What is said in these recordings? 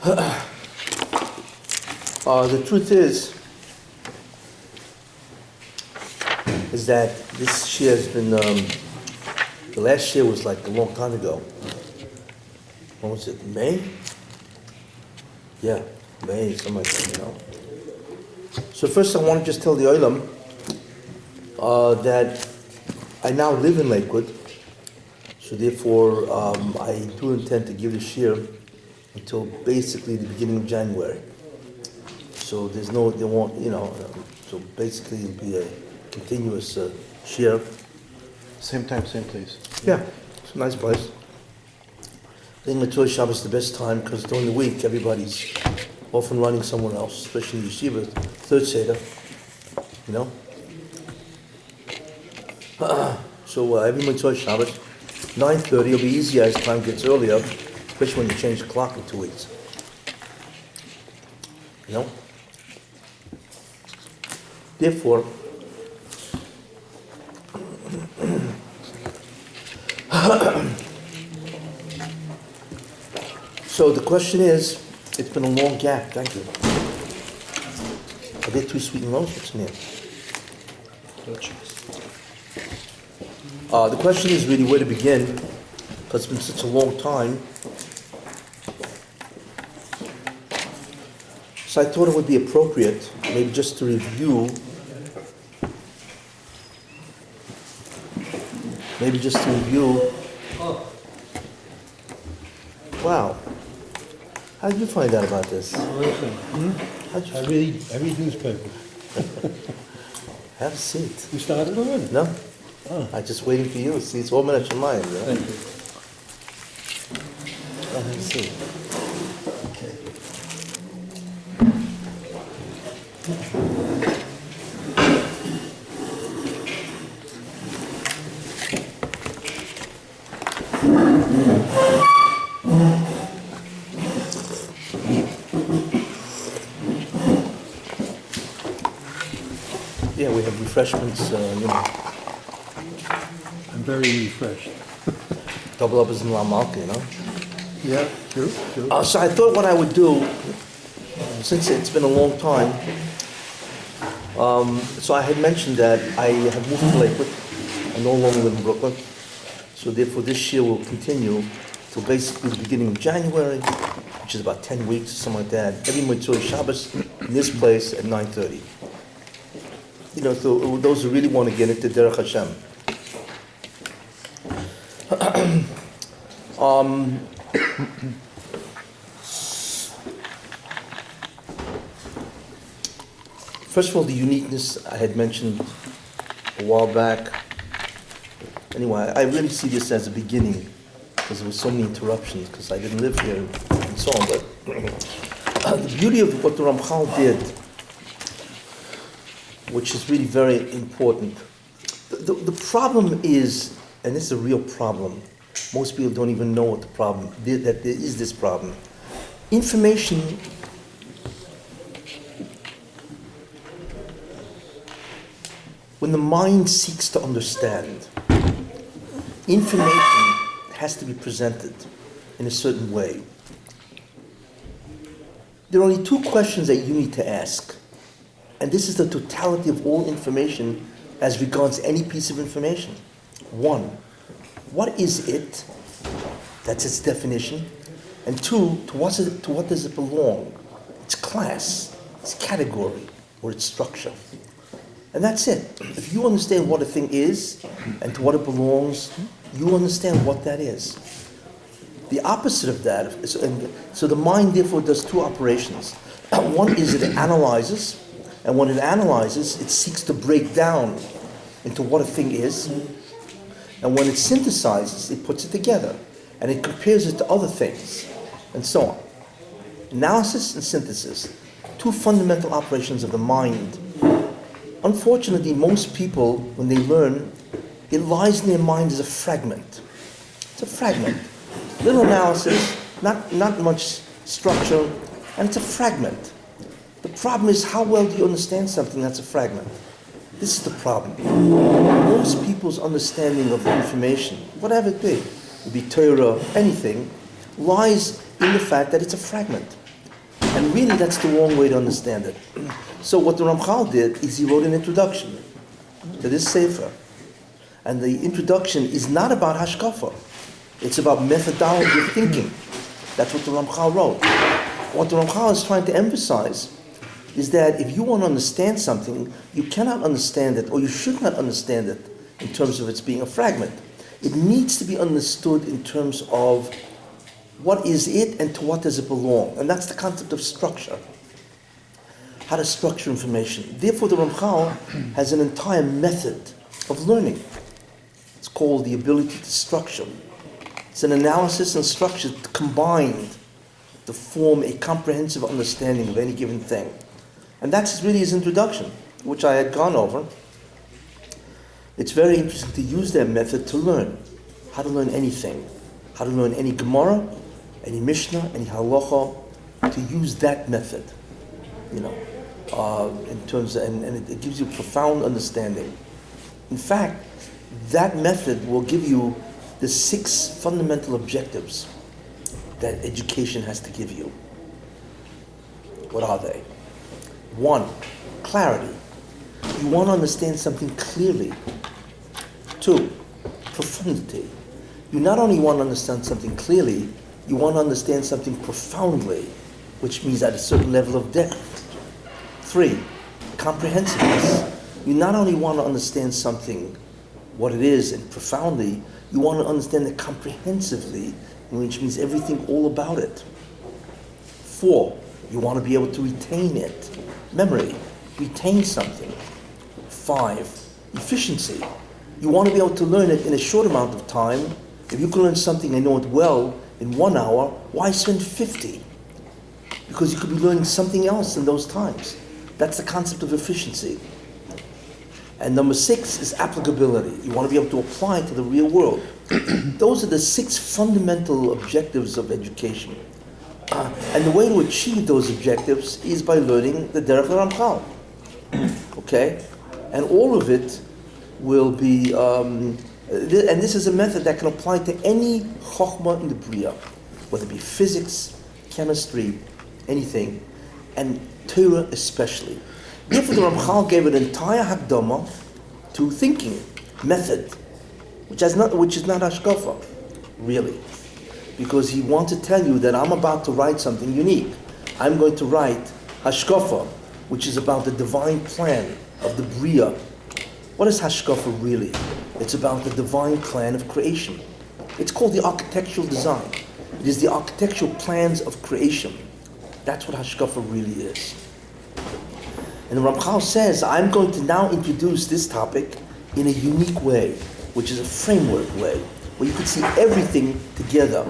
The truth is that this year has been, the last year was like a long time ago. When was it, May? Yeah, May, something like that, you know. So first I want to just tell the Olam that I now live in Lakewood, so therefore I do intend to give this year until basically the beginning of January. So there's no, they won't, you know, so basically it'll be a continuous share. Same time, same place. Yeah, it's a nice place. I think Matzah Shabbos is the best time because during the week everybody's often running somewhere else, especially yeshiva, third seder, you know. So every Matzah Shabbos, 9:30, it'll be easier as time gets earlier, especially when you change the clock in 2 weeks. You know? Therefore, so the question is, it's been a long gap, thank you. Are there 2 sweet and loaves? What's in here? The question is really where to begin, because it's been such a long time. So I thought it would be appropriate, maybe just to review, Wow. How did you find out about this? I read newspapers. Have a seat. You started already? No? Oh. I'm just waiting for you. See, it's all minutes your mind, you know? Thank you. Have a seat. Okay. Yeah, we have refreshments, you know. I'm very refreshed. Double up as in La Malka, you know? Yeah, sure. So I thought what I would do, since it's been a long time, so I had mentioned that I have moved to Lakewood. I no longer live in Brooklyn. So therefore this year will continue till basically the beginning of January, which is about 10 weeks, something like that. Every Motzei Shabbos in this place at 9:30. You know, so those who really want to get into Derech Hashem. First of all, the uniqueness I had mentioned a while back. Anyway, I really see this as a beginning because there were so many interruptions because I didn't live here and so on. But the beauty of what the Ramchal did, which is really very important. The problem is, and this is a real problem, most people don't even know what the problem, that there is this problem. Information, when the mind seeks to understand, information has to be presented in a certain way. There are only 2 questions that you need to ask. And this is the totality of all information as regards any piece of information. 1, what is it? That's its definition. And 2, to what does it belong? Its class, its category, or its structure. And that's it. If you understand what a thing is and to what it belongs, you understand what that is. The opposite of that, so the mind therefore does 2 operations. One is it analyzes, and when it analyzes, it seeks to break down into what a thing is. And when it synthesizes, it puts it together, and it compares it to other things, and so on. Analysis and synthesis, 2 fundamental operations of the mind. Unfortunately, most people, when they learn, it lies in their mind as a fragment. It's a fragment. Little analysis, not much structure, and it's a fragment. The problem is, how well do you understand something that's a fragment? This is the problem. Most people's understanding of information, whatever it be Torah, anything, lies in the fact that it's a fragment. And really, that's the wrong way to understand it. So what the Ramchal did is he wrote an introduction to this sefer. And the introduction is not about hashkafa. It's about methodology of thinking. That's what the Ramchal wrote. What the Ramchal is trying to emphasize is that if you want to understand something, you cannot understand it, or you should not understand it in terms of its being a fragment. It needs to be understood in terms of what is it and to what does it belong. And that's the concept of structure. How to structure information. Therefore, the Ramchal has an entire method of learning. It's called the ability to structure. It's an analysis and structure combined to form a comprehensive understanding of any given thing. And that's really his introduction, which I had gone over. It's very interesting to use that method to learn. How to learn anything. How to learn any Gemara, any Mishnah, any Halacha, to use that method, in terms of, and it gives you profound understanding. In fact, that method will give you the 6 fundamental objectives that education has to give you. What are they? 1, clarity. You want to understand something clearly. 2, profundity. You not only want to understand something clearly, you want to understand something profoundly, which means at a certain level of depth. 3, comprehensiveness. You not only want to understand something, what it is, and profoundly, you want to understand it comprehensively, which means everything all about it. 4, you want to be able to retain it. Memory, retain something. 5, efficiency. You want to be able to learn it in a short amount of time. If you can learn something and know it well in 1 hour, why spend 50? Because you could be learning something else in those times. That's the concept of efficiency. And number 6 is applicability. You want to be able to apply it to the real world. Those are the 6 fundamental objectives of education. And the way to achieve those objectives is by learning the Derech Ramchal. Okay? And all of it will be, and this is a method that can apply to any chokhmah in the Bria, whether it be physics, chemistry, anything, and Torah especially. Therefore, the Ramchal gave an entire hakdama to thinking, method, which is not hashkafa, really. Because he wants to tell you that I'm about to write something unique. I'm going to write hashkafa, which is about the divine plan of the Bria. What is hashkafa really? It's about the divine plan of creation. It's called the architectural design. It is the architectural plans of creation. That's what hashkafa really is. And the Ramchal says, I'm going to now introduce this topic in a unique way, which is a framework way, where you can see everything together,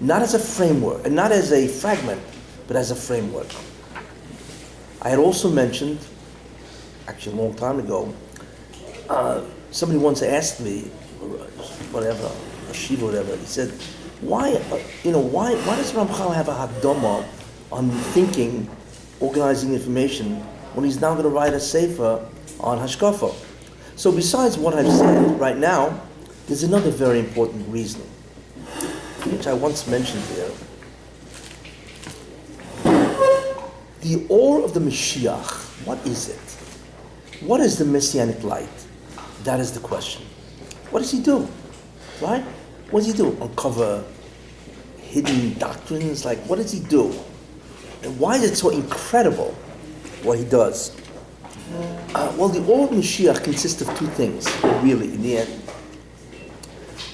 not as a framework, and not as a fragment, but as a framework. I had also mentioned, actually a long time ago, somebody once asked me, whatever, a shiva, whatever, he said, why does Ramchal have a hakdama on thinking, organizing information, when he's now going to write a sefer on hashkafa? So besides what I've said right now, there's another very important reason, which I once mentioned here. The ore of the Meshiach, what is it? What is the messianic light? That is the question. What does he do? Right? What does he do? Uncover hidden doctrines? Like, what does he do? And why is it so incredible what he does? Well, the ore of Meshiach consists of 2 things, really, in the end.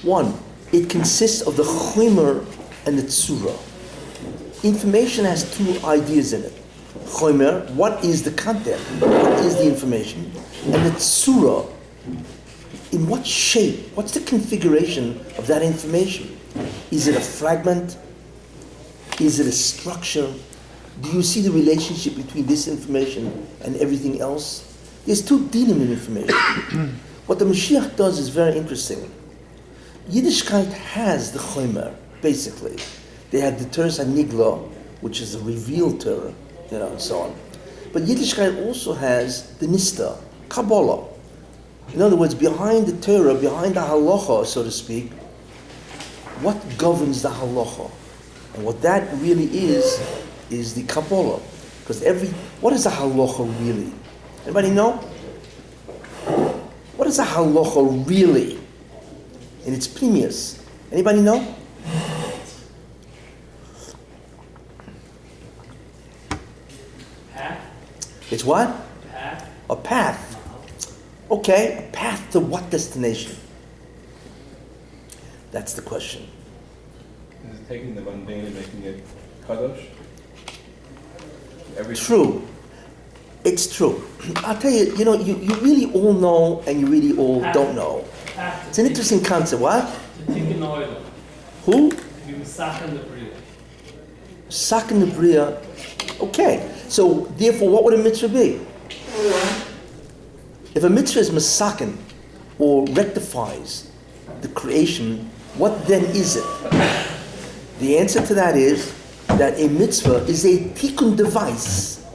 1, it consists of the chomer and the tzura. Information has 2 ideas in it. Chomer, what is the content? What is the information? And the tzura, in what shape? What's the configuration of that information? Is it a fragment? Is it a structure? Do you see the relationship between this information and everything else? There's 2 dinim in information. What the Meshiach does is very interesting. Yiddishkeit has the chomer, basically. They have the Torah Hanigla, which is a revealed Torah, and so on. But Yiddishkeit also has the Nista, Kabbalah. In other words, behind the Torah, behind the halacha, so to speak, what governs the halacha? And what that really is is the Kabbalah. Because what is a halacha really? Anybody know? What is a halacha really? In its premise. Anybody know? Path? It's what? Path? A path. Okay, a path to what destination? That's the question. Is it taking the mundane and making it kadosh? True. It's true. I'll tell you, you really all know and you really all don't know. Path. It's an interesting concept. What? To take an oil. Who? To be Mesach in the Bria. Sakin the Bria. Okay. So, therefore, what would a mitzvah be? If a mitzvah is masakin or rectifies the creation, what then is it? The answer to that is that a mitzvah is a tikkun device.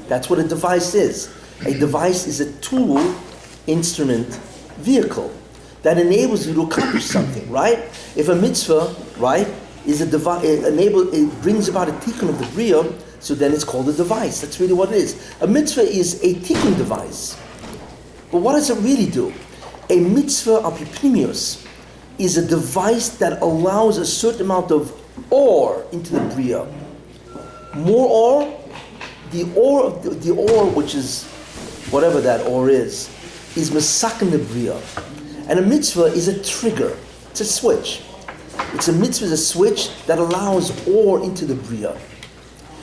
That's what a device is. A device is a tool, instrument, vehicle that enables you to accomplish something, right? If a mitzvah, right, is a device, it brings about a tikkun of the bria, so then it's called a device. That's really what it is. A mitzvah is a tikkun device. But what does it really do? A mitzvah apipnimius is a device that allows a certain amount of ore into the bria. More ore, the ore which is whatever that ore is masakin the bria. And a mitzvah is a trigger. It's a switch. It's a mitzvah is a switch that allows ore into the bria.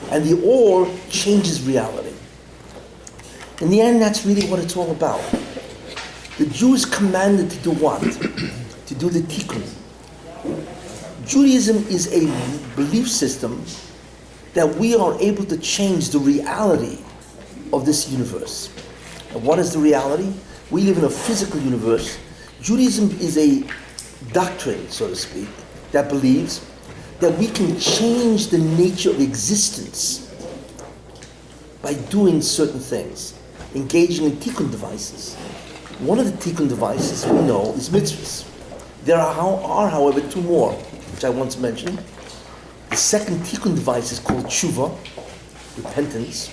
And the ore changes reality. In the end, that's really what it's all about. The Jews commanded to do what? To do the tikkun. Judaism is a belief system that we are able to change the reality of this universe. And what is the reality? We live in a physical universe. Judaism is a doctrine, so to speak, that believes that we can change the nature of existence by doing certain things, engaging in tikkun devices. One of the tikkun devices we know is mitzvahs. There are, however, two more, which I once mentioned. The second tikkun device is called tshuva, repentance.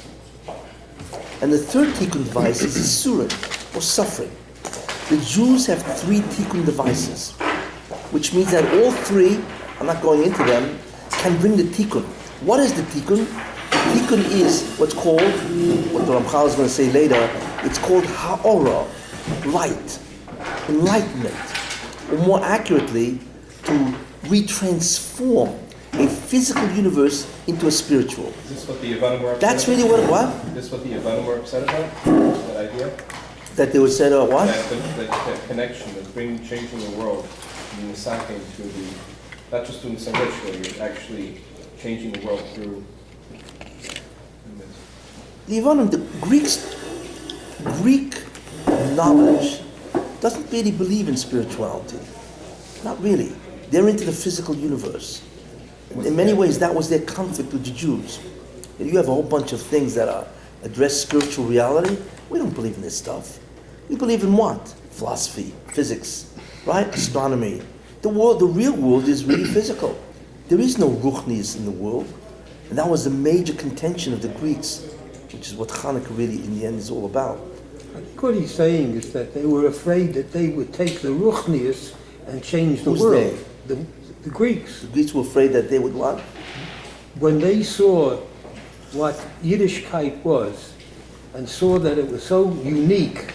And the third tikkun device is isurim, or suffering. The Jews have three tikkun devices, which means that all three, I'm not going into them, can bring the tikkun. What is the tikkun? The tikkun is what's called, what the Ramchal is going to say later, it's called ha'ora, light, enlightenment. Or more accurately, to retransform a physical universe into a spiritual. Is this what the Yevanim were upset That's about? really what? Is this what the Yevanim were upset about? That idea? That they would say, what? That connection, that changing the world, from the Sakin to the, not just doing some ritual, you're actually changing the world through. The Yevanim, the Greek knowledge doesn't really believe in spirituality. Not really. They're into the physical universe. In many ways, that was their conflict with the Jews. You have a whole bunch of things that address spiritual reality. We don't believe in this stuff. We believe in what? Philosophy, physics, right? Astronomy. The real world is really physical. There is no ruchnius in the world. And that was the major contention of the Greeks, which is what Hanukkah really, in the end, is all about. I think what he's saying is that they were afraid that they would take the Ruchnius and change the Who's world. The Greeks. The Greeks were afraid that they would what? When they saw what Yiddishkeit was and saw that it was so unique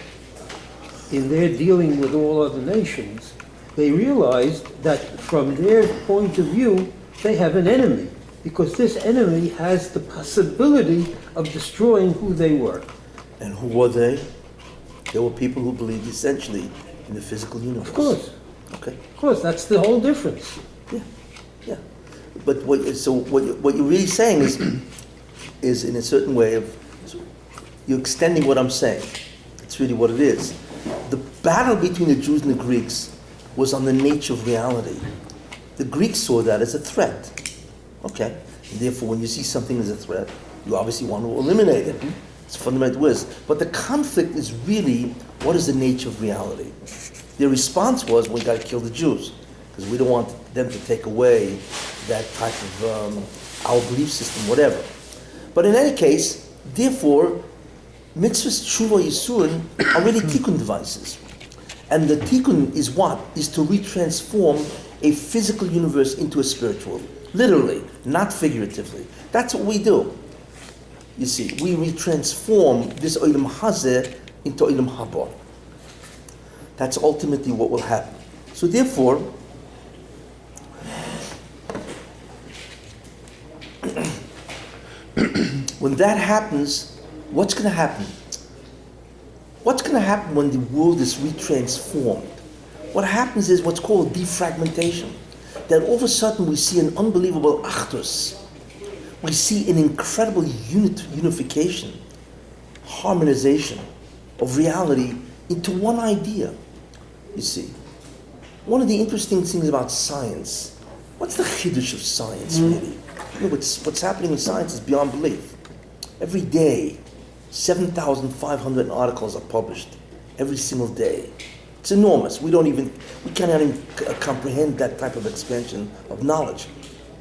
in their dealing with all other nations, they realized that from their point of view, they have an enemy, because this enemy has the possibility of destroying who they were. And who were they? They were people who believed essentially in the physical universe. Of course. Okay. Of course, that's the whole difference. Yeah. But what you're really saying is in a certain way you're extending what I'm saying. It's really what it is. The battle between the Jews and the Greeks was on the nature of reality. The Greeks saw that as a threat. Okay. And therefore, when you see something as a threat, you obviously want to eliminate it. It's fundamental wisdom. But the conflict is really, what is the nature of reality? Their response was, we got to kill the Jews, because we don't want them to take away that type of our belief system, whatever. But in any case, therefore, mitzvahs, tshuva, yisurin are really tikkun devices. And the tikkun is what? Is to retransform a physical universe into a spiritual. Literally, not figuratively. That's what we do. You see, we retransform this olam hazeh into olam haba. That's ultimately what will happen. So therefore, when that happens, what's going to happen? What's going to happen when the world is retransformed? What happens is what's called defragmentation. That all of a sudden we see an unbelievable achdus. We see an incredible unification, harmonization of reality into one idea. You see, one of the interesting things about science, what's the chiddush of science really? You know, what's happening in science is beyond belief. Every day, 7,500 articles are published every single day. It's enormous. We cannot even comprehend that type of expansion of knowledge.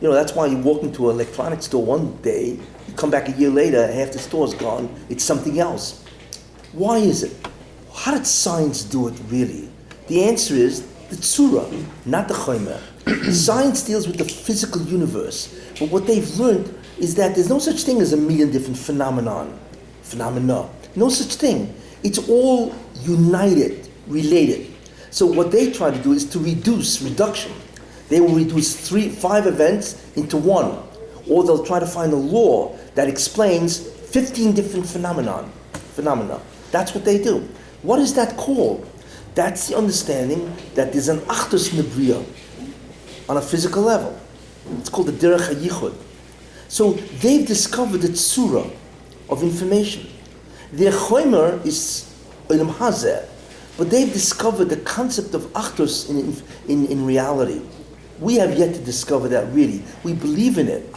You know, that's why you walk into an electronics store one day, you come back a year later, half the store's gone, it's something else. Why is it? How did science do it really? The answer is the tzura, not the chomer. Science deals with the physical universe, but what they've learned is that there's no such thing as a million different phenomena. No such thing. It's all united, related. So what they try to do is to reduction. They will reduce 5 events into one. Or they'll try to find a law that explains 15 different phenomena. That's what they do. What is that called? That's the understanding that there's an achdus nebriya on a physical level. It's called the Derech Hashem. So they've discovered the tzura of information. Their chomer is olam hazeh, but they've discovered the concept of achdus in reality. We have yet to discover that really. We believe in it,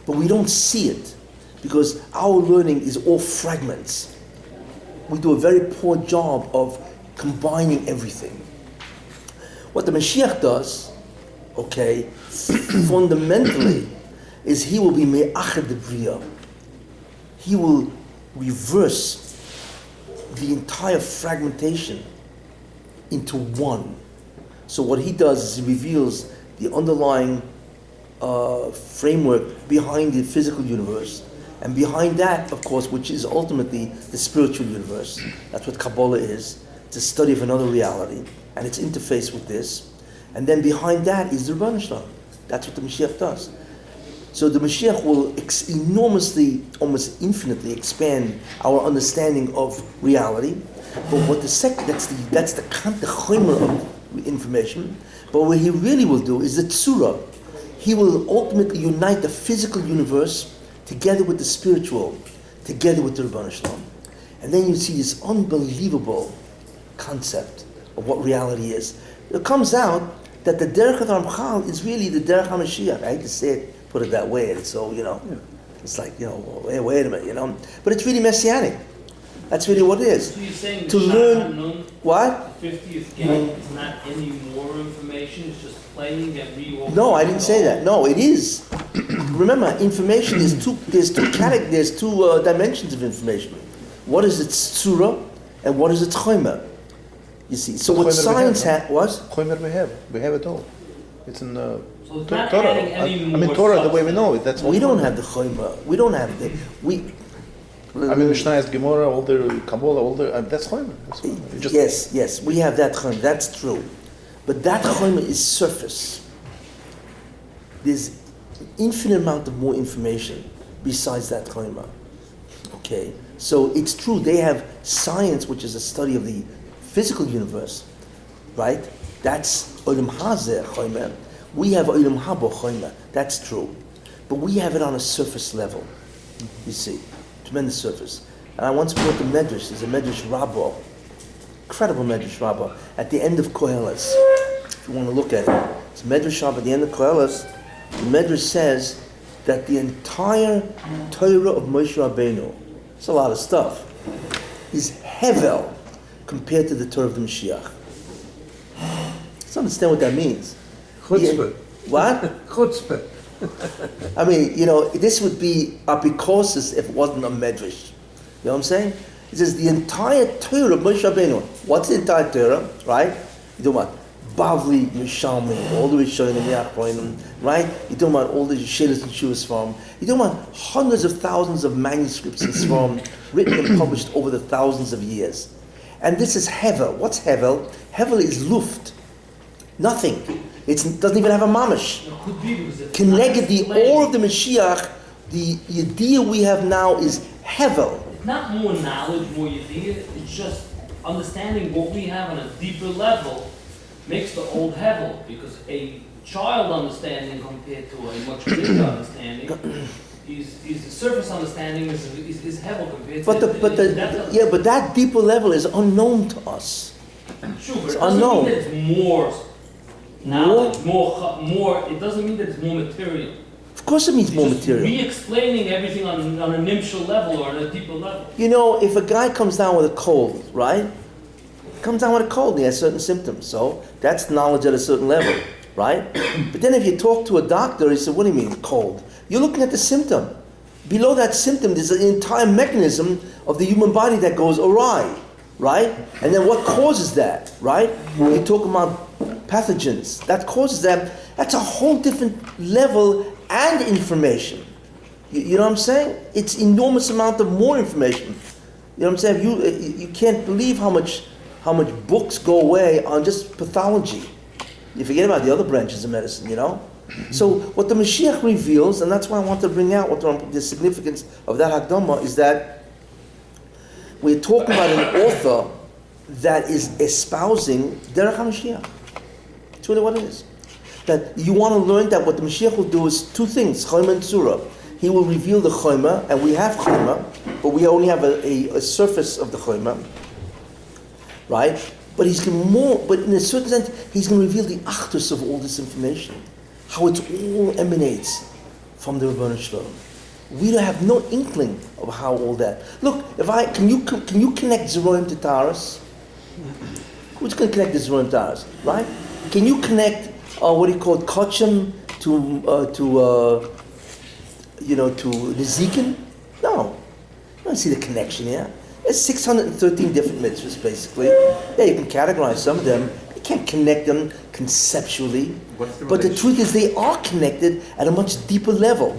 but we don't see it because our learning is all fragments. We do a very poor job of combining everything. What the Meshiach does, fundamentally, is he will be me'achad the bria. He will reverse the entire fragmentation into one. So what he does is he reveals the underlying framework behind the physical universe, and behind that, of course, which is ultimately the spiritual universe. That's what Kabbalah is. It's a study of another reality, and its interface with this. And then behind that is the Rabbi. That's what the Meshiach does. So the Meshiach will enormously, almost infinitely expand our understanding of reality. But what that's the chomer of information. But what he really will do is the tzura. He will ultimately unite the physical universe together with the spiritual, together with the Rabbi. And then you see this unbelievable concept of what reality is. It comes out that the Derech Hashem is really the Derech HaMashiach. I hate to say it, put it that way, and so, it's like, wait a minute, But it's really messianic. That's really what it is. So you're saying To the learn what? The 50th gate is not any more information, it's just playing and reorganizing. No, I didn't say that. No, it is. Remember, information there's two dimensions of information. What is its tzura and what is its chomer? You see. So what science was? Chomer we have it all. It's in So it's not Torah. adding any more Torah, the way we substance. know it. That's We don't have the chomer. We don't have the Mishnah is Gemara, all the Kabbalah, all the that's chomer. Yes, we have that chomer. That's true, but that chomer is surface. There's an infinite amount of more information besides that chomer. Okay, so it's true. They have science, which is a study of the physical universe, right? That's olam hazeh chomer. We have olam haba chomer. That's true, but we have it on a surface level. You see. Tremendous surface. And I once brought the Medrash. There's a Medrash Rabbi, incredible Medrash Rabbi, at the end of Koheles. If you want to look at it, it's Medrash Rabbi at the end of Koheles. The Medrash says that the entire Torah of Moshe Rabbeinu, it's a lot of stuff, is hevel compared to the Torah of the Mashiach. Let's understand what that means. Chutzpah. What? Chutzpah. I mean, this would be apikosis if it wasn't a medrash. You know what I'm saying? It says the entire Torah of Moshe Rabbeinu. What's the entire Torah, right? You do what? Bavli, Yerushalmi, all the Rishonim, Yachronim, right? You're talking about all the Shelas and Shuvas from. You're talking about hundreds of thousands of manuscripts and Sfarim written and published over the thousands of years. And this is Hevel. What's Hevel? Hevel is Luft. Nothing. It doesn't even have a mamash. It could be because it's Connected not the explained. ore of the Mashiach, the idea we have now is Hevel. It's not more knowledge, more idea. It's just understanding what we have on a deeper level makes the old hevel, because a child understanding compared to a much bigger understanding is the surface understanding is hevel compared to But that deeper level is unknown to us. Sure, but It's it doesn't unknown. mean that it's more knowledge, more. It doesn't mean that it's more material. Of course, it means It's more just material. re-explaining everything on a nimshal level or on a deeper level. If a guy comes down with a cold, right? Comes down with a cold, and he has certain symptoms. So that's knowledge at a certain level, right? But then if you talk to a doctor, he said, "What do you mean cold?" You're looking at the symptom. Below that symptom, there's an entire mechanism of the human body that goes awry, right? And then what causes that, right? You talk about pathogens. That causes that. That's a whole different level and information. You know what I'm saying? It's enormous amount of more information. You know what I'm saying? You can't believe how much books go away on just pathology. You forget about the other branches of medicine, So what the Meshiach reveals, and that's why I want to bring out the significance of that Hakdama, is that we're talking about an author that is espousing Derech HaMashiach. That's really what it is. That you want to learn that what the Meshiach will do is two things, Chayma and Tzura. He will reveal the Chayma, and we have Chayma, but we only have a surface of the Chayma. Right? But but in a certain sense, he's going to reveal the achdus of all this information. How it all emanates from the Rebbeinu Shalom. We don't have no inkling of how all that. Look, can you connect Zeroim to Taurus? Who's going to connect the Zeroim to Taurus? Right? Can you connect Kochem to Nezikin? No. I don't see the connection here. There's 613 different mitzvahs, basically. Yeah, you can categorize some of them. You can't connect them conceptually. But the truth is they are connected at a much deeper level.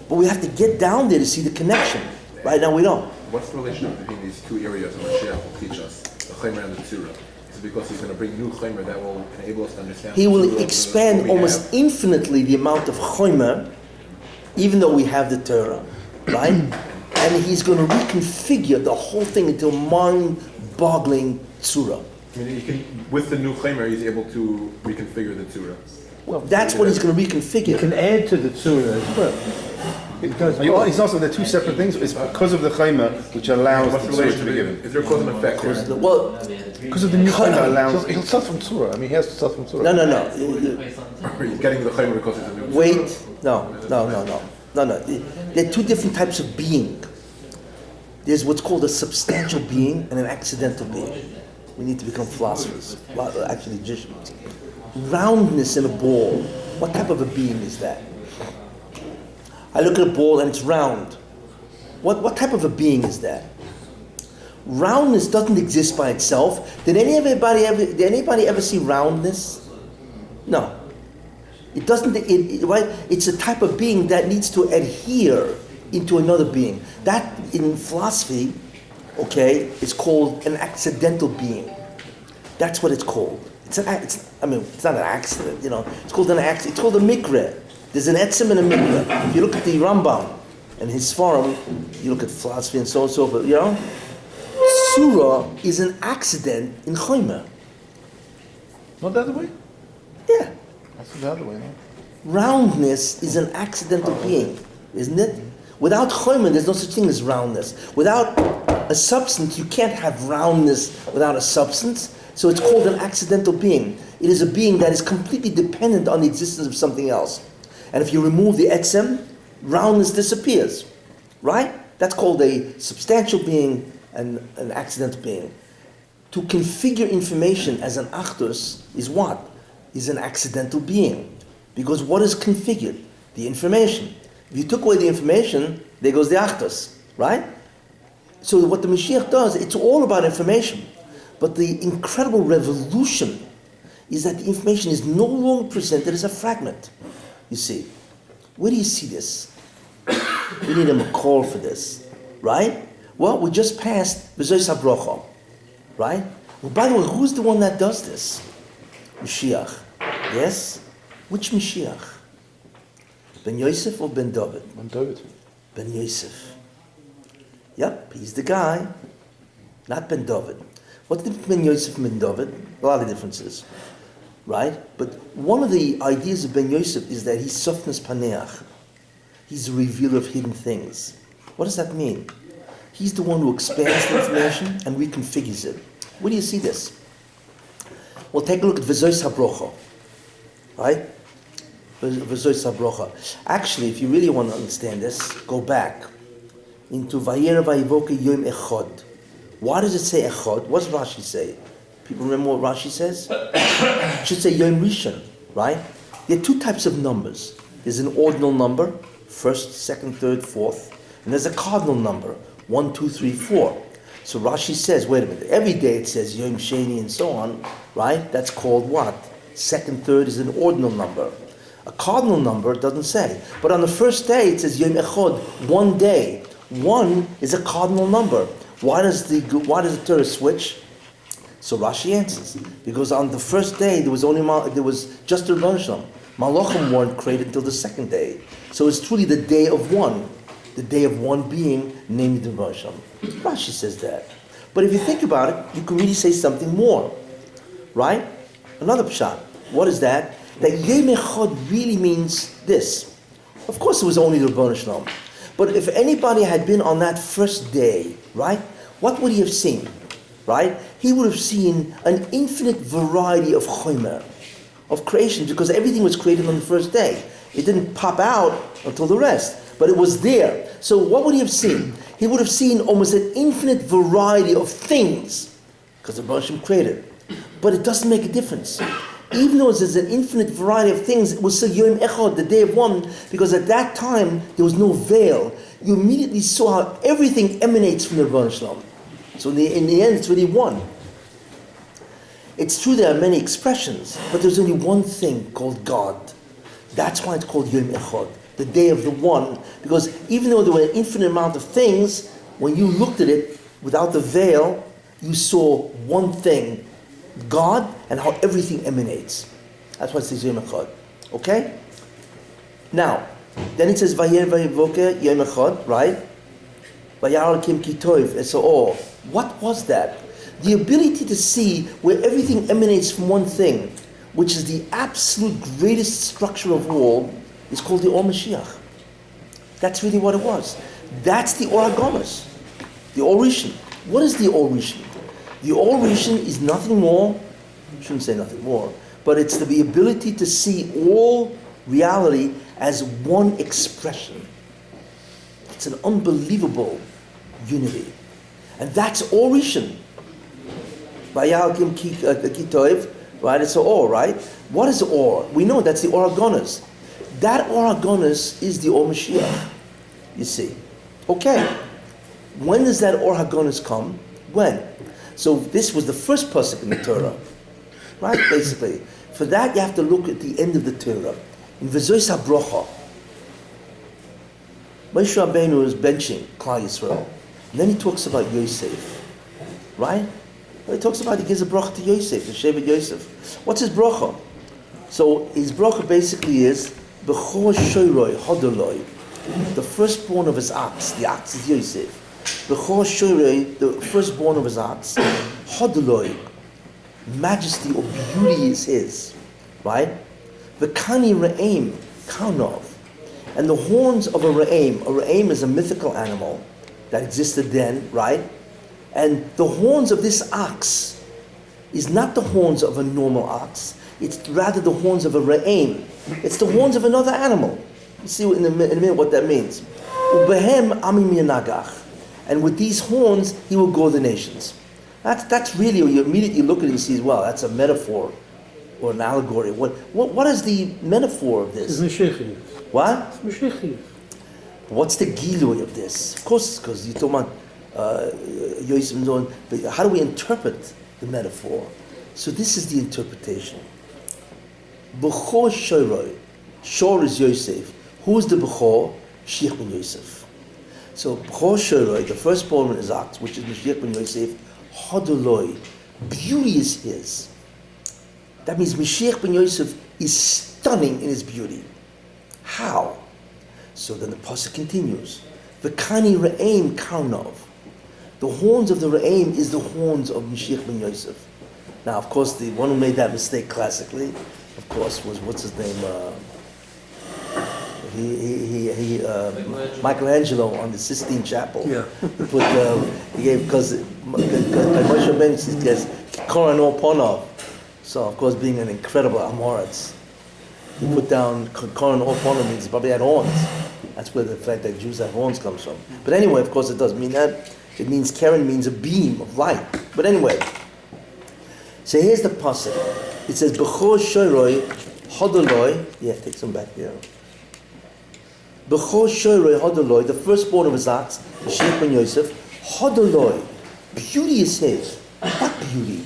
But we have to get down there to see the connection. Right now we don't. What's the relationship between these two areas that Mashiach will teach us, the Chaymer and the Tzura? Is it because he's going to bring new Chaymer that will enable us to understand? He will Tzura expand what we almost have? infinitely the amount of Chaymer, even though we have the Torah. Right? And he's going to reconfigure the whole thing into a mind-boggling tzura. I mean, with the new Chaymer, he's able to reconfigure the Tzura. Well, that's what he's going to You reconfigure. can add to the tzura as well. Because It's also the two separate things. It's because of the chayma which allows What's the the tzura to relationship? be given. Is there a cause and effect here? Well, Because of the new chayma allows. He'll start from tzura. I mean, he has to start from tzura. no. He's getting the Chaymer because it's a new Wait, no. There are two different types of being. There's what's called a substantial being and an accidental being. We need to become philosophers, actually magicians. Roundness in a ball. What type of a being is that? I look at a ball and it's round. What type of a being is that? Roundness doesn't exist by itself. Did anybody ever see roundness? No. It doesn't. Right? It's a type of being that needs to adhere into another being. That in philosophy, it's called an accidental being. That's what it's called. It's not an accident. It's called an accident. It's called a mikra. There's an etzem and a mikra. If you look at the Rambam and his forum, you look at philosophy and so on and so forth. Surah is an accident in Chayma. Not the other way? Yeah. That's the other way, no? Roundness is an accidental being, isn't it? Without Chayma, there's no such thing as roundness. Without a substance, you can't have roundness without a substance. So it's called an accidental being. It is a being that is completely dependent on the existence of something else. And if you remove the etzem, roundness disappears. Right? That's called a substantial being and an accidental being. To configure information as an achdus is what? Is an accidental being. Because what is configured? The information. If you took away the information, there goes the Achdus, right? So what the Mashiach does, it's all about information. But the incredible revolution is that the information is no longer presented as a fragment. You see. Where do you see this? We need a makor for this, right? Well, we just passed V'zois HaBrocha, right? Well, by the way, who's the one that does this? Meshiach. Yes? Which Meshiach? Ben Yosef or Ben David? Ben David. Ben Yosef. Yep, he's the guy. Not Ben David. What's the difference between Yosef and Ben David? A lot of differences, right? But one of the ideas of Ben Yosef is that he's softness paneach. He's a revealer of hidden things. What does that mean? He's the one who expands the information and reconfigures it. Where do you see this? Well, take a look at V'zois HaBrocha, right? V'zois HaBrocha. Actually, if you really want to understand this, go back into Vayera Vayivoke Yom Echad. Why does it say Echad? What does Rashi say? People remember what Rashi says? It should say Yom Rishon, right? There are two types of numbers. There's an ordinal number, first, second, third, fourth, and there's a cardinal number, 1, 2, 3, 4. So Rashi says, wait a minute, every day it says Yom Sheni and so on, right? That's called what? Second, third is an ordinal number. A cardinal number doesn't say. But on the first day it says Yom Echad, one day. One is a cardinal number. Why does the Torah switch? So Rashi answers, because on the first day there was just a Rebbeinu Shalom. Malachim weren't created until the second day. So it's truly the day of one being named the Rebbeinu Shalom. Rashi says that. But if you think about it, you can really say something more, right? Another pshat. What is that? That Yom Echad really means this. Of course, it was only the Rebbeinu Shalom. But if anybody had been on that first day, right, what would he have seen? Right? He would have seen an infinite variety of chomer, of creation, because everything was created on the first day. It didn't pop out until the rest, but it was there. So what would he have seen? He would have seen almost an infinite variety of things, because the Rebbeinu Shalom created. But it doesn't make a difference. Even though there's an infinite variety of things, it was still Yom Echad, the day of one, because at that time there was no veil. You immediately saw how everything emanates from the Rebbeinu Shalom. So in the end, it's really one. It's true there are many expressions, but there's only one thing called God. That's why it's called Yom Echad, the day of the one, because even though there were an infinite amount of things, when you looked at it without the veil, you saw one thing, God, and how everything emanates. That's why it says Yom Echad. Okay? Now, then it says Vayer Vayivoke Yom Echad, right? Vayar Kim Kitov, and so all. What was that? The ability to see where everything emanates from one thing, which is the absolute greatest structure of all, is called the Or Mashiach. That's really what it was. That's the Or HaGolos, the Or Rishon. What is the Or Rishon? The Or Rishon is nothing more, I shouldn't say nothing more, but it's the ability to see all reality as one expression. It's an unbelievable unity. And that's Or Rishon. Vayal Kim Kitoiv, right? It's Or, right? What is Or? We know that's the Or HaGonos. That Or HaGonos is the Or Mashiach. You see. Okay. When does that Or HaGonos come? When? So this was the first pasuk in the Torah. Right? Basically. For that you have to look at the end of the Torah. In V'zois HaBrocha. Moshe Rabbeinu is benching Klal Yisrael. And then he talks about Yosef. Right? He talks about, he gives a bracha to Yosef, the Shevet Yosef. What's his bracha? So his bracha basically is B'chor Shoyroi Hodoloi, the firstborn of his ox. The ox is Yosef. B'chor Shoyroi, the firstborn of his ox. Hodoloi, majesty or beauty is his. Right? V'kani Re'im, Kaunov. And the horns of a Re'im is a mythical animal that existed then, right? And the horns of this ox is not the horns of a normal ox. It's rather the horns of a re'im. It's the horns of another animal. You see in a minute what that means. Ubehem amim yanagach. And with these horns, he will go the nations. That's really, when you immediately look at it and see, well, that's a metaphor or an allegory? What is the metaphor of It's this? Meshiach. What? It's Meshiach. What's the gilui of this? Of course, because you're talking about Yosef and so on, but how do we interpret the metaphor? So this is the interpretation. B'chor shoroi. Shor is Yosef. Who's the B'chor? Mashiach ben Yosef. So B'chor shoroi, the firstborn in his act, which is Mashiach ben Yosef, Hodoloi. Beauty is his. That means Mashiach ben Yosef is stunning in his beauty. How? So then the pasuk continues. V'kani re'im karnov. The horns of the re'im is the horns of Mashiach ben Yosef. Now, of course, the one who made that mistake classically, of course, was what's his name? Michelangelo on the Sistine Chapel. Yeah. He put he gave because Moshe Rabbeinu says Koran or Ponov. So of course, being an incredible Amoritz, he put down Koran or Ponov means he probably had horns. That's where the fact that Jews have horns comes from. But anyway, of course, it doesn't mean that. It means Karen means a beam of light. But anyway, so here's the pasuk. It says B'chor shoroi hodoloi. Yeah, take some back there. B'chor shoroi hodoloi, the firstborn of his acts, Mashiach ben Yosef, hodoloi. Beauty is his. What beauty?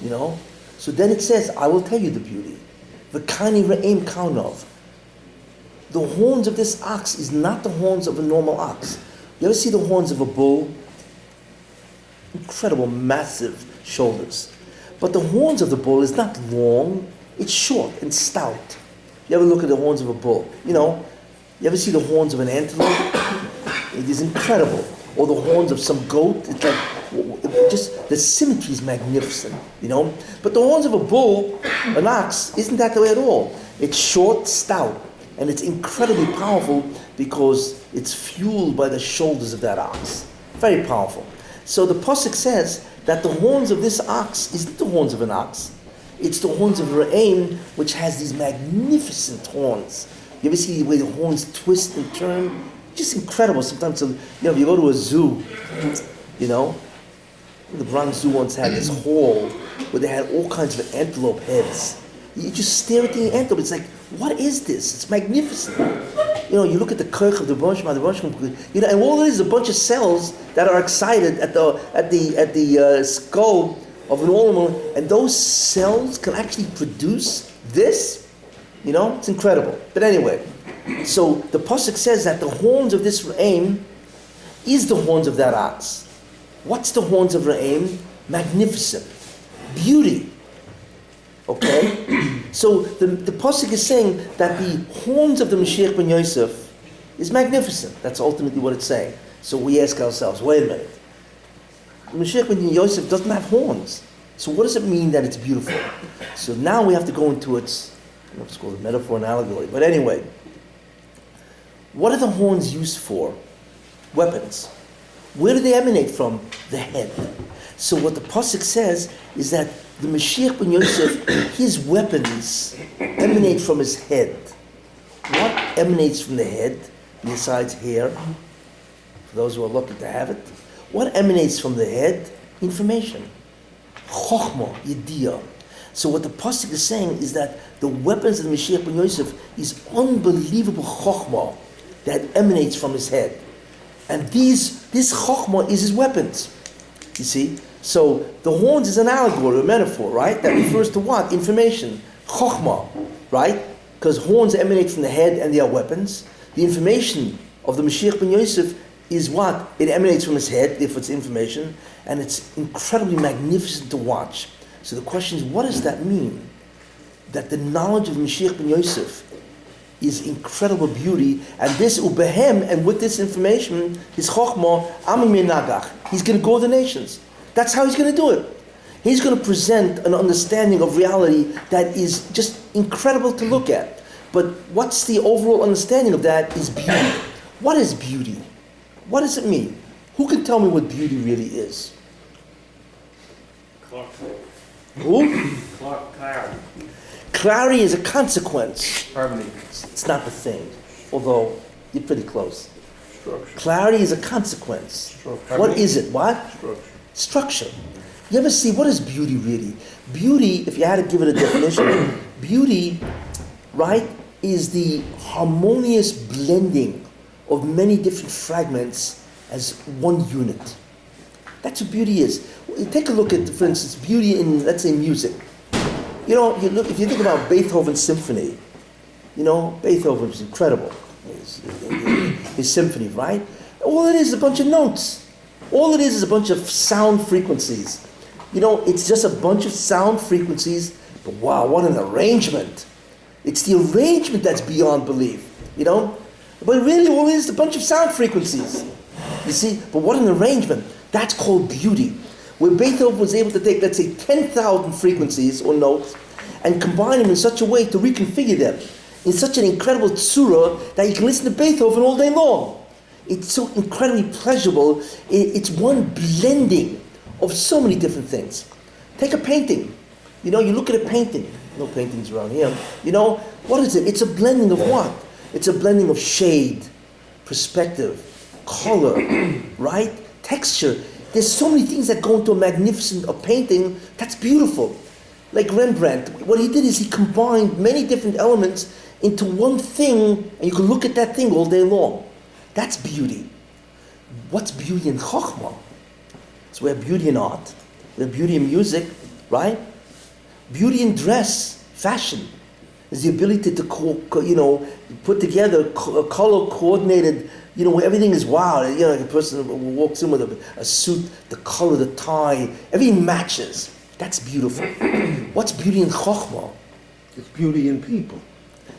You know? So then it says, I will tell you the beauty. V'kani re'im karnov. The horns of this ox is not the horns of a normal ox. You ever see the horns of a bull? Incredible, massive shoulders. But the horns of the bull is not long, it's short and stout. You ever look at the horns of a bull? You know, you ever see the horns of an antelope? It is incredible. Or the horns of some goat, it's like, just, the symmetry is magnificent, you know? But the horns of a bull, an ox, isn't that the way at all. It's short, stout, and it's incredibly powerful because it's fueled by the shoulders of that ox. Very powerful. So the pasuk says that the horns of this ox isn't the horns of an ox. It's the horns of Re'im, which has these magnificent horns. You ever see the way the horns twist and turn? Just incredible. Sometimes, you know, if you go to a zoo, you know, the Bronx Zoo once had this hall where they had all kinds of antelope heads. You just stare at the antelope. It's like, what is this? It's magnificent. You know, you look at the kirk of the Rosh, you know, and all it is a bunch of cells that are excited at the skull of an animal, and those cells can actually produce this. You know, it's incredible. But anyway, so the pasuk says that the horns of this Re'im is the horns of that ox. What's the horns of Re'im? Magnificent, beauty. Okay, so the pasuk is saying that the horns of the Mashiach ben Yosef is magnificent. That's ultimately what it's saying. So we ask ourselves, wait a minute. The Mashiach ben Yosef doesn't have horns. So what does it mean that it's beautiful? So now we have to go into its, I don't know if it's called a metaphor and allegory. But anyway, what are the horns used for? Weapons. Where do they emanate from? The head. So what the pasuk says is that the Mashiach ben Yosef, his weapons emanate from his head. What emanates from the head, besides hair? For those who are lucky to have it. What emanates from the head? Information. Chokhmah, Yediyah. So what the pasuk is saying is that the weapons of the Mashiach ben Yosef is unbelievable chokhmah that emanates from his head. And this chokhmah is his weapons. You see? So the horns is an allegory, a metaphor, right? That refers to what? Information. Chokhmah, right? Because horns emanate from the head and they are weapons. The information of the Mashiach ben Yosef is what? It emanates from his head, therefore it's information, and it's incredibly magnificent to watch. So the question is, what does that mean? That the knowledge of Mashiach ben Yosef is incredible beauty, and this ubehem, and with this information, his chokhmah, amim nagach, he's going to go to the nations. That's how he's going to do it. He's going to present an understanding of reality that is just incredible to look at. But what's the overall understanding of that is beauty. What is beauty? What does it mean? Who can tell me what beauty really is? Who? Clarity. Clarity is a consequence. Harmony. It's not the thing, although you're pretty close. Structure. Clarity is a consequence. Structure. What is it? What? Structure. Structure. You ever see, what is beauty really? Beauty, if you had to give it a definition, beauty, right, is the harmonious blending of many different fragments as one unit. That's what beauty is. Take a look at, for instance, beauty in, let's say, music. You know, if you think about Beethoven's symphony, you know, Beethoven was incredible. His symphony, right? All it is a bunch of notes. All it is a bunch of sound frequencies. You know, it's just a bunch of sound frequencies, but wow, what an arrangement. It's the arrangement that's beyond belief, you know? But really all it is a bunch of sound frequencies. You see, but what an arrangement. That's called beauty. Where Beethoven was able to take, let's say, 10,000 frequencies or notes and combine them in such a way to reconfigure them in such an incredible tzura that you can listen to Beethoven all day long. It's so incredibly pleasurable. It's one blending of so many different things. Take a painting. You know, you look at a painting. No paintings around here. You know, what is it? It's a blending of what? It's a blending of shade, perspective, color, right? Texture. There's so many things that go into a magnificent painting that's beautiful. Like Rembrandt, what he did is he combined many different elements into one thing, and you can look at that thing all day long. That's beauty. What's beauty in Chokhmah? So we have beauty in art, we have beauty in music, right? Beauty in dress, fashion, is the ability to, put together a color-coordinated, where everything is wow. Like a person walks in with a suit, the color, the tie, everything matches. That's beautiful. What's beauty in Chokhmah? It's beauty in people.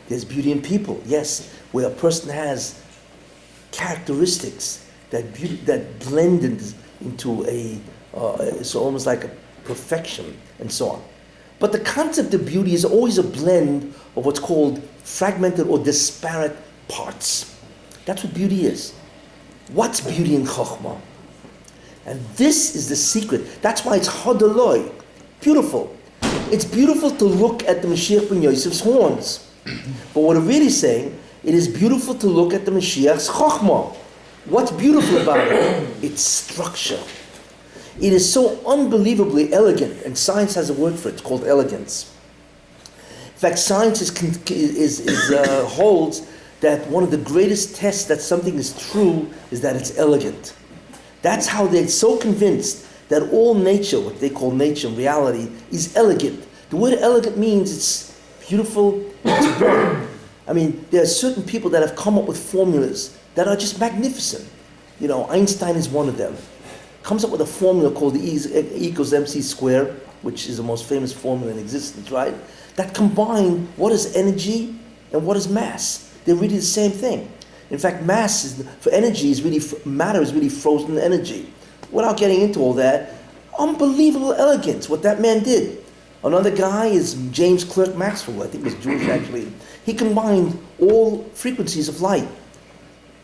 There's beauty in people, yes, where a person has characteristics that blend into so almost like a perfection and so on. But the concept of beauty is always a blend of what's called fragmented or disparate parts. That's what beauty is. What's beauty in Chokhmah? And this is the secret. That's why it's Hadaloi, beautiful. It's beautiful to look at the Mashiach ben Yosef's horns. But what we're really saying, it is beautiful to look at the Mashiach's Chokhmah. What's beautiful about it? Its structure. It is so unbelievably elegant, and science has a word for it. It's called elegance. In fact, science holds that one of the greatest tests that something is true is that it's elegant. That's how they're so convinced that all nature, what they call nature in reality, is elegant. The word elegant means it's beautiful, it's born. I mean, there are certain people that have come up with formulas that are just magnificent. Einstein is one of them. Comes up with a formula called E equals mc squared, which is the most famous formula in existence, right? That combine what is energy and what is mass. They're really the same thing. In fact, matter is really frozen energy. Without getting into all that, unbelievable elegance, what that man did. Another guy is James Clerk Maxwell, I think he was Jewish actually. He combined all frequencies of light,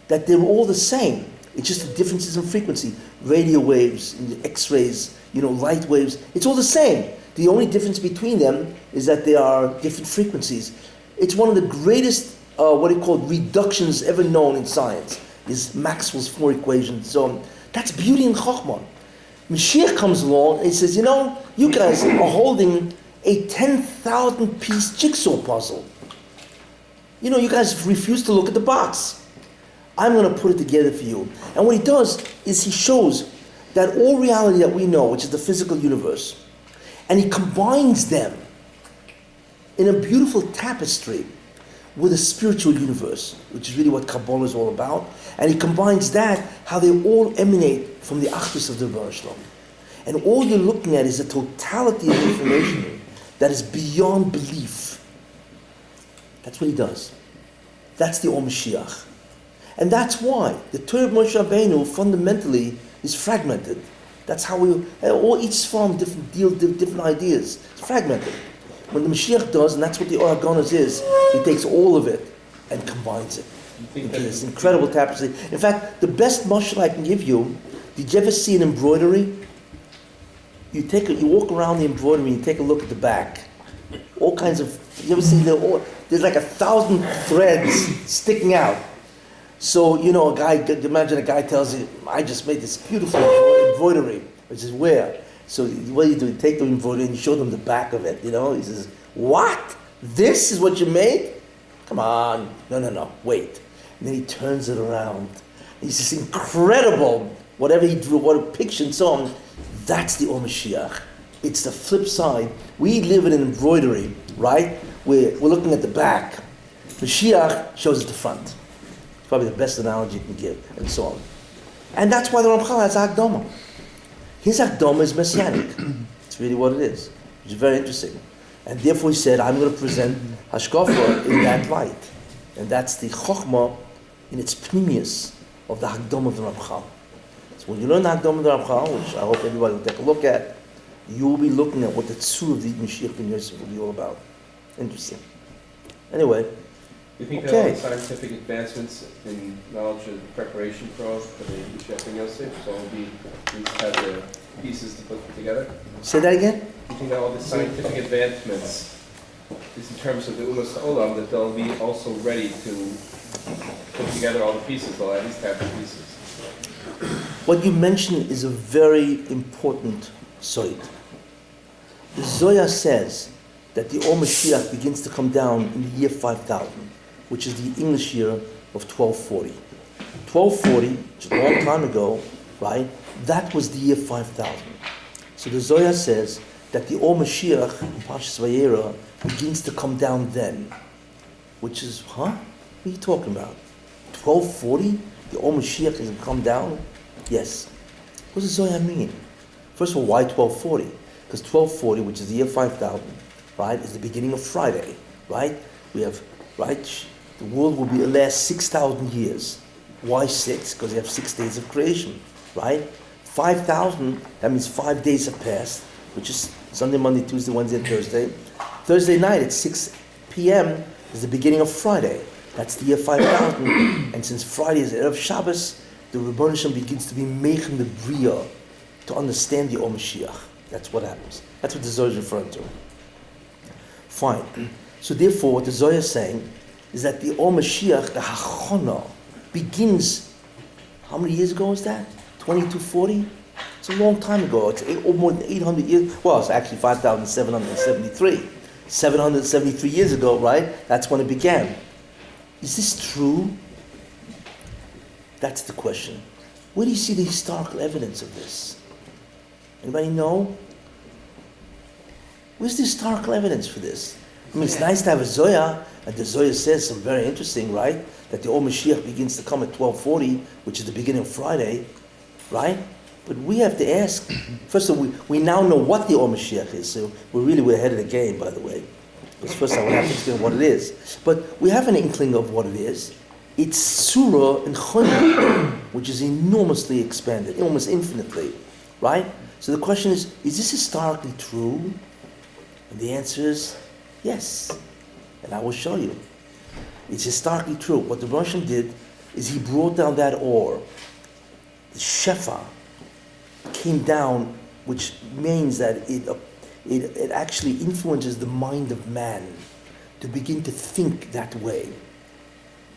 that they were all the same. It's just the differences in frequency. Radio waves, X-rays, light waves, it's all the same. The only difference between them is that they are different frequencies. It's one of the greatest, reductions ever known in science, is Maxwell's 4 equations. So that's beauty in Chokhmah. Mashiach comes along and he says, you guys are holding a 10,000 piece jigsaw puzzle. You guys refuse to look at the box. I'm going to put it together for you. And what he does is he shows that all reality that we know, which is the physical universe, and he combines them in a beautiful tapestry with a spiritual universe, which is really what Kabbalah is all about. And he combines that, how they all emanate from the Achdus of the Bar Shalom. And all you're looking at is a totality of information that is beyond belief. That's what he does. That's the Or Mashiach. And that's why the Torah of Moshe Rabbeinu fundamentally is fragmented. That's how each farm different ideas. It's fragmented. When the Mashiach does, and that's what the Or HaGanuz is, he takes all of it and combines it into this incredible tapestry. In fact, the best mashal I can give you, did you ever see an embroidery? You walk around the embroidery and you take a look at the back. All kinds of, you ever see there's like 1,000 threads sticking out. So, imagine a guy tells you, I just made this beautiful embroidery. Which is where? So what do? You take the embroidery and you show them the back of it, He says, what? This is what you made? Come on. No, wait. And then he turns it around. He says, incredible. Whatever he drew, what a picture and so on, that's the Or Mashiach. It's the flip side. We live in an embroidery, right? We're looking at the back. Mashiach shows us the front. Probably the best analogy you can give, and so on. And that's why the Ramchal has Akdama. His Akdama is messianic. It's really what it is, which is very interesting. And therefore he said, I'm going to present Hashkafa in that light. And that's the Chokhmah in its pnimius of the Akdama of the Ramchal. So when you learn the Akdama of the Ramchal, which I hope everybody will take a look at, you will be looking at what the Tzur of the Mashiach ben Yosef will be all about. Interesting. Anyway, Do you think that all the scientific advancements in knowledge and preparation for the Meshiach ben Yosef, so we have the pieces to put together? Say that again? Do you think that all the scientific advancements, is in terms of the Umas Olam, that they'll be also ready to put together all the pieces, they'll at least have the pieces? What you mentioned is a very important soid. The Zohar says that the Or Mashiach begins to come down in the year 5000, which is the English year of 1240. 1240, which is a long time ago, right? That was the year 5000. So the Zohar says that the Or Mashiach in Parshas Vayera begins to come down then, which is, What are you talking about? 1240? The Or Mashiach is going to come down? Yes. What does the Zohar mean? First of all, why 1240? Because 1240, which is the year 5000, right, is the beginning of Friday, right? We have, right, the world will be last 6,000 years. Why 6? Because you have 6 days of creation, right? 5,000, that means 5 days have passed, which is Sunday, Monday, Tuesday, Wednesday, and Thursday. Thursday night at 6 p.m. is the beginning of Friday. That's the year 5,000. And since Friday is Erev Shabbos, the Rebbeinu Shem begins to be making the Bria to understand the Or Mashiach. That's what happens. That's what the Zohar is referring to. Fine. So therefore, what the Zohar is saying is that the Or Mashiach, the Hachana, begins, how many years ago is that? 2240? It's a long time ago. It's more than 800 years. Well, it's actually 5,773. 773 years ago, right? That's when it began. Is this true? That's the question. Where do you see the historical evidence of this? Anybody know? Where's the historical evidence for this? I mean, it's nice to have a Zohar, and the Zohar says something very interesting, right? That the Or Mashiach begins to come at 1240, which is the beginning of Friday, right? But we have to ask, first of all, we now know what the Or Mashiach is, so we're ahead of the game, by the way. Because first I would have to explain what it is. But we have an inkling of what it is. It's Surah and Choyim, which is enormously expanded, almost infinitely, right? So the question is this historically true? And the answer is yes. And I will show you. It's historically true. What the Russian did is he brought down that ore. The Shefa came down, which means that it actually influences the mind of man to begin to think that way.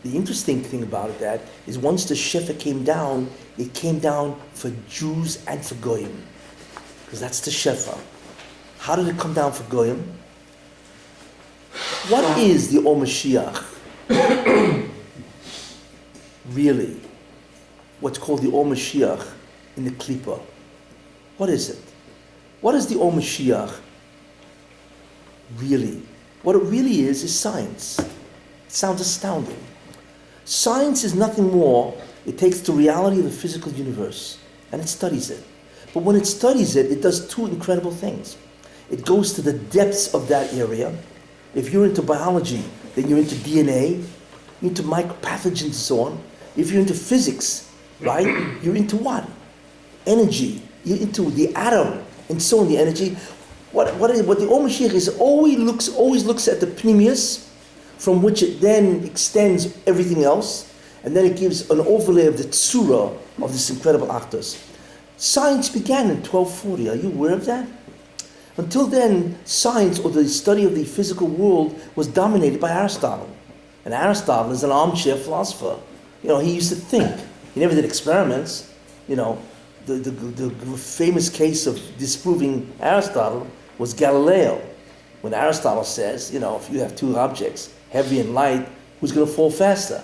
The interesting thing about that is once the Shefa came down, it came down for Jews and for Goyim. Because that's the Shefa. How did it come down for Goyim? What is the Or Mashiach? Really? What's called the Or Mashiach in the Klippa. What is it? What is the Or Mashiach really? What it really is science. It sounds astounding. Science is nothing more. It takes the reality of the physical universe and it studies it. But when it studies it, it does two incredible things. It goes to the depths of that area. If you're into biology, then you're into DNA, you're into micropathogens and so on. If you're into physics, right, you're into what? Energy. You're into the atom and so on, the energy. What the Or Mashiach is always looks at the pnimius, from which it then extends everything else, and then it gives an overlay of the tzura of this incredible actus. Science began in 1240. Are you aware of that? Until then, science, or the study of the physical world, was dominated by Aristotle. And Aristotle is an armchair philosopher. He used to think. He never did experiments. the famous case of disproving Aristotle was Galileo. When Aristotle says, if you have two objects, heavy and light, who's going to fall faster?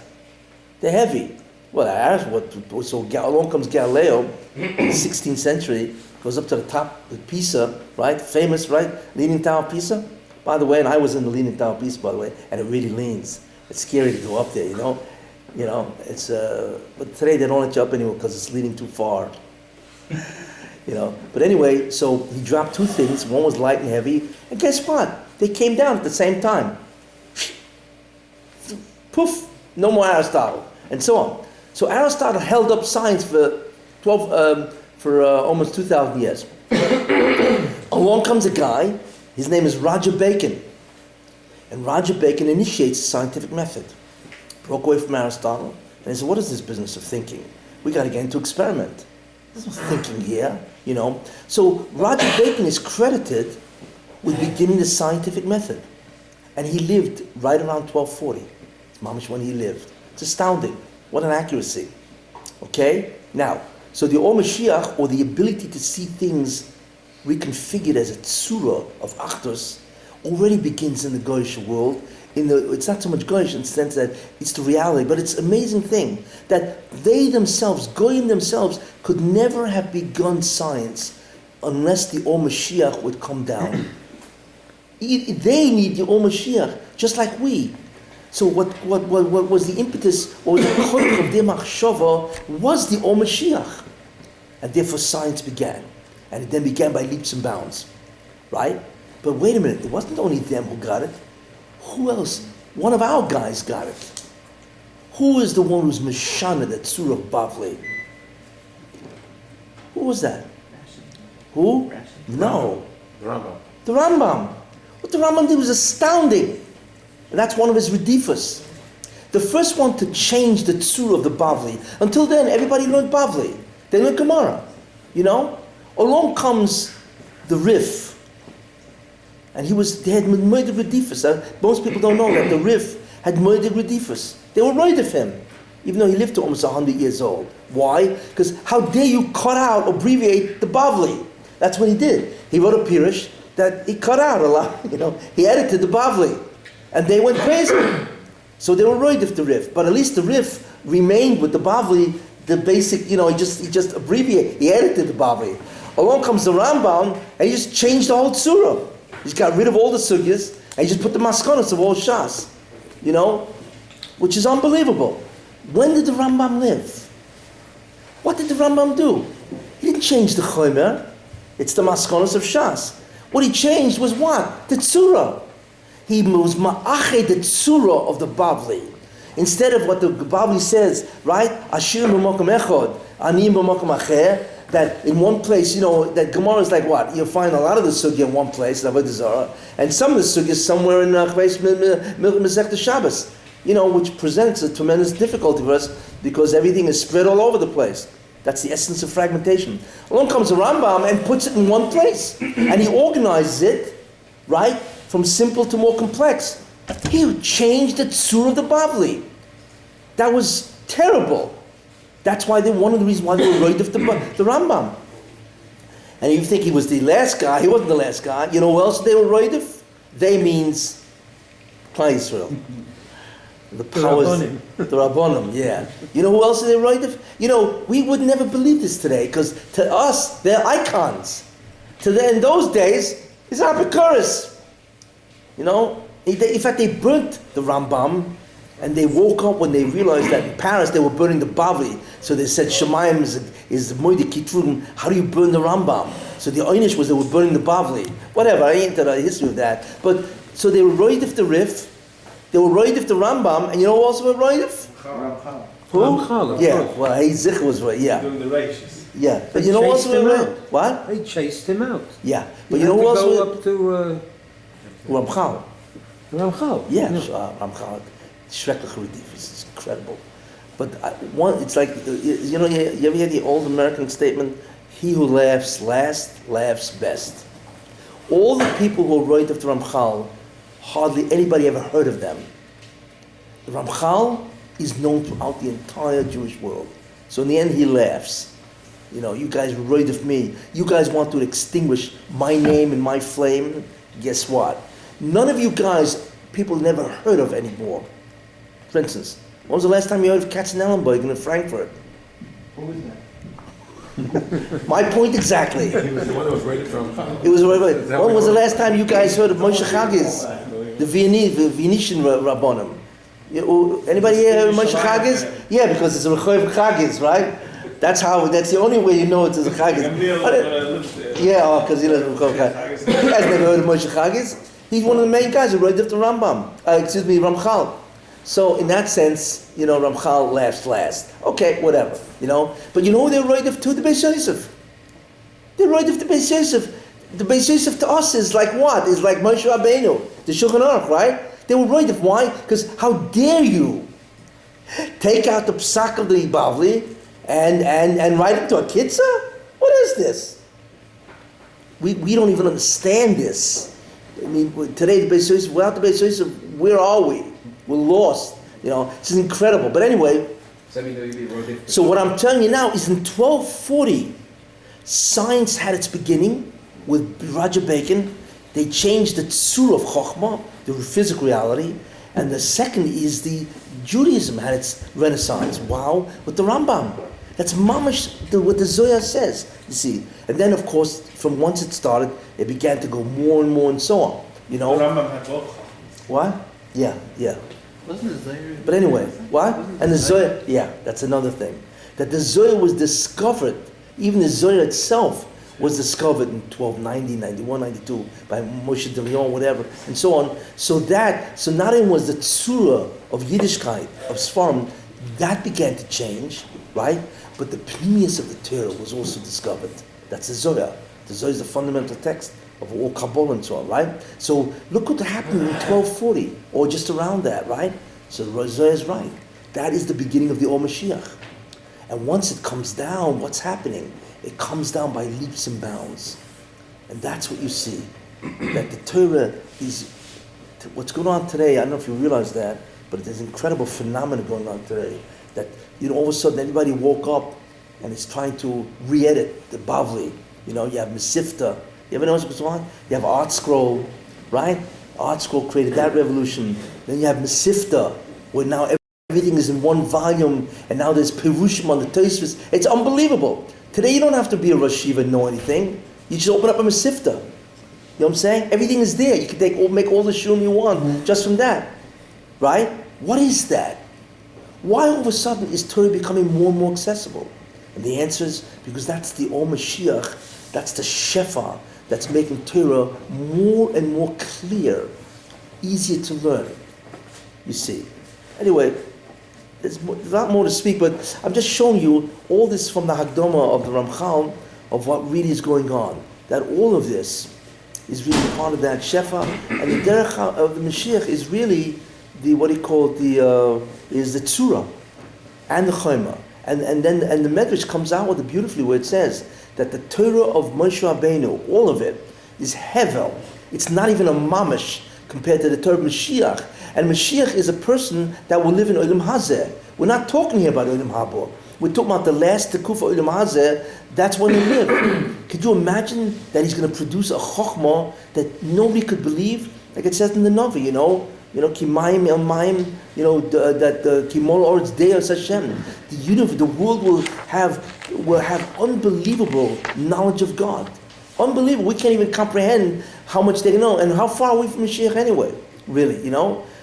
They're heavy. Well, so along comes Galileo, in the 16th century, goes up to the top of Pisa, right? Famous, right? Leaning Tower of Pisa. By the way, and I was in the Leaning Tower of Pisa, by the way, and it really leans. It's scary to go up there, it's but today they don't let you up anymore because it's leaning too far. But anyway, so he dropped two things. One was light and heavy, and guess what? They came down at the same time. Poof! No more Aristotle, and so on. So Aristotle held up science for almost 2,000 years. Along comes a guy. His name is Roger Bacon, and Roger Bacon initiates the scientific method. Broke away from Aristotle, and he said, "What is this business of thinking? We got to get into experiment. There's no thinking here, So Roger Bacon is credited with beginning the scientific method, and he lived right around 1240. It's mamish when he lived. It's astounding. What an accuracy. Okay? Now, so the Or Meshiach, or the ability to see things reconfigured as a tzura of achdus, already begins in the Goyish world. It's not so much Goyish in the sense that it's the reality, but it's an amazing thing that they themselves, Goyim themselves, could never have begun science unless the Or Meshiach would come down. They need the Or Meshiach, just like we. So what was the impetus, or the koich of their machshava was the Or Meshiach. And therefore science began. And it then began by leaps and bounds. Right? But wait a minute, it wasn't only them who got it. Who else? One of our guys got it. Who is the one who's Meshana, that Surah Bavli? Who was that? Who? No. The Rambam. The Rambam. What the Rambam did was astounding. And that's one of his redifas. The first one to change the tzura of the Bavli. Until then, everybody learned Bavli. They learned Gemara. Along comes the Rif. And they had murdered Redifus. Most people don't know that the Rif had murdered Redifus. They were right of him, even though he lived to almost 100 years old. Why? Because how dare you cut out, abbreviate the Bavli? That's what he did. He wrote a Pirush that he cut out a lot. He edited the Bavli. And they went crazy. So they were right of the Rif. But at least the Rif remained with the Bavli, the basic, he just abbreviated, he edited the Bavli. Along comes the Rambam, and he just changed the whole Tzura. He just got rid of all the sugyas, and he just put the maskonos of all Shas. Which is unbelievable. When did the Rambam live? What did the Rambam do? He didn't change the Chomer. It's the maskonos of Shas. What he changed was what? The Tzura. He was ma'ached the Tzura of the Bavli. Instead of what the Bavli says, right? Ashir b'mokom echod, ani b'mokom acher, that in one place, that Gemara is like what? You'll find a lot of the sugya in one place, Avodah Zarah, and some of the sugya somewhere in Masechta Shabbos, which presents a tremendous difficulty for us because everything is spread all over the place. That's the essence of fragmentation. Along comes the Rambam and puts it in one place, and he organizes it, right, from simple to more complex. He changed the tzur of the Bavli. That was terrible. That's why one of the reasons why they were right of the Rambam. And you think he was the last guy. He wasn't the last guy. You know who else they were right of? They means Klal Yisrael. The powers, the Rabbonim, yeah. You know who else they were right of? We would never believe this today, because to us, they're icons. To them, in those days, it's Apikoros. In fact, they burnt the Rambam, and they woke up when they realized that in Paris they were burning the Bavli. So they said, Shemayim is Moide Kitrum. How do you burn the Rambam? So the Einish was they were burning the Bavli. Whatever, I ain't into the history of that. But so they were right of the Rif, they were right of the Rambam, and you know who also were right of? Ramchal. Who? Ramchal, Yeah, well, Zich was right, yeah. Doing the righteous. Yeah, but They you know who chased also him were right? out. What? They chased him out. Yeah, but He you know had who to else go were? up to Ramchal. Ramchal. Yeah, Ramchal. Schrecklich Redif. It's incredible. But it's like, you ever hear the old American statement, he who laughs last, laughs best. All the people who write of the Ramchal, hardly anybody ever heard of them. The Ramchal is known throughout the entire Jewish world. So in the end, he laughs. You guys were worried of me. You guys want to extinguish my name and my flame. Guess what? None of you guys, people never heard of anymore. For instance, when was the last time you heard of Katzenellenberg in Frankfurt? Who was that? My point exactly. He was the one that was rated from. It was when was the last time you guys heard of Moshe Chagiz, the Venetian Rabbonim? Anybody here heard of Moshe Chagiz? Yeah, because it's a Rechoev Chagiz, right? That's the only way you know it's a Chagiz. Yeah, because he lives in Rechoev Chagiz. You guys never heard of Moshe Chagiz? He's one of the main guys who wrote the Rambam. Ramchal. So in that sense, Ramchal laughs last. Okay, whatever, But you know who they're right of to? The Beis Yosef. They're right of the Beis Yosef. The Beis Yosef to us is like what? Is like Moshe Rabbeinu, the Shulchan Aruch, right? They were right of why? Because how dare you take out the psak of the Bavli and write it to a kitzah? What is this? We don't even understand this. I mean, today the Beis Yosef, without the Beis Yosef, where are we? We're lost. This is incredible. But anyway, so what I'm telling you now is in 1240, science had its beginning with Roger Bacon. They changed the tzur of Chokhmah, the physical reality. And the second is the Judaism had its renaissance. Wow, with the Rambam. That's mamash what the Zohar says, you see. And then, of course, from once it started, it began to go more and more and so on. The Rambam had both. What? Yeah. Wasn't the Zohar? But anyway, what? And the Zohar, yeah, that's another thing. That the Zohar was discovered, even the Zohar itself was discovered in 1290, 91, 92 by Moshe de Leon, whatever, and so on. So not only was the tzura of Yiddishkeit, of Sfarim, that began to change, right? But the pneumius of the Torah was also discovered. That's the Zohar. The Zohar is the fundamental text of all Kabbalah and so on, right? So look what happened in 1240, or just around that, right? So the Zohar is right. That is the beginning of the Or Mashiach. And once it comes down, what's happening? It comes down by leaps and bounds. And that's what you see. That the Torah is, what's going on today, I don't know if you realize that, but there's incredible phenomena going on today. That, all of a sudden everybody woke up and is trying to re-edit the Bavli. You have Mesifta. You ever notice what's going on? You have Art Scroll, right? Art Scroll created that revolution. Then you have Mesifta, where now everything is in one volume, and now there's Perushim on the Tosfos. It's unbelievable. Today you don't have to be a Rosh Yeshiva and know anything. You just open up a Mesifta. You know what I'm saying? Everything is there. You can make all the shurim you want just from that. Right? What is that? Why all of a sudden is Torah becoming more and more accessible? And the answer is because that's the Or Mashiach, that's the Shefa, that's making Torah more and more clear, easier to learn. You see. Anyway, there's a lot more to speak, but I'm just showing you all this from the Hakdama of the Ramchal of what really is going on. That all of this is really part of that Shefa, and the Derech of the Meshiach is really the is the Tzura and the Choma. And the Medrash comes out with it beautifully where it says that the Torah of Moshe Rabbeinu, all of it, is Hevel. It's not even a mamash compared to the Torah of Mashiach. And Mashiach is a person that will live in Olam Hazeh. We're not talking here about Olam Haba. We're talking about the last Tekufa Olam Hazeh. That's when he lived. Could you imagine that he's going to produce a Chokhmah that nobody could believe? Like it says in the Navi, Kimayim El Mayim, that Kimol Oretz Deus Hashem. The universe, the world will have unbelievable knowledge of God. Unbelievable. We can't even comprehend how much they know. And how far are we from Mashiach anyway? Really,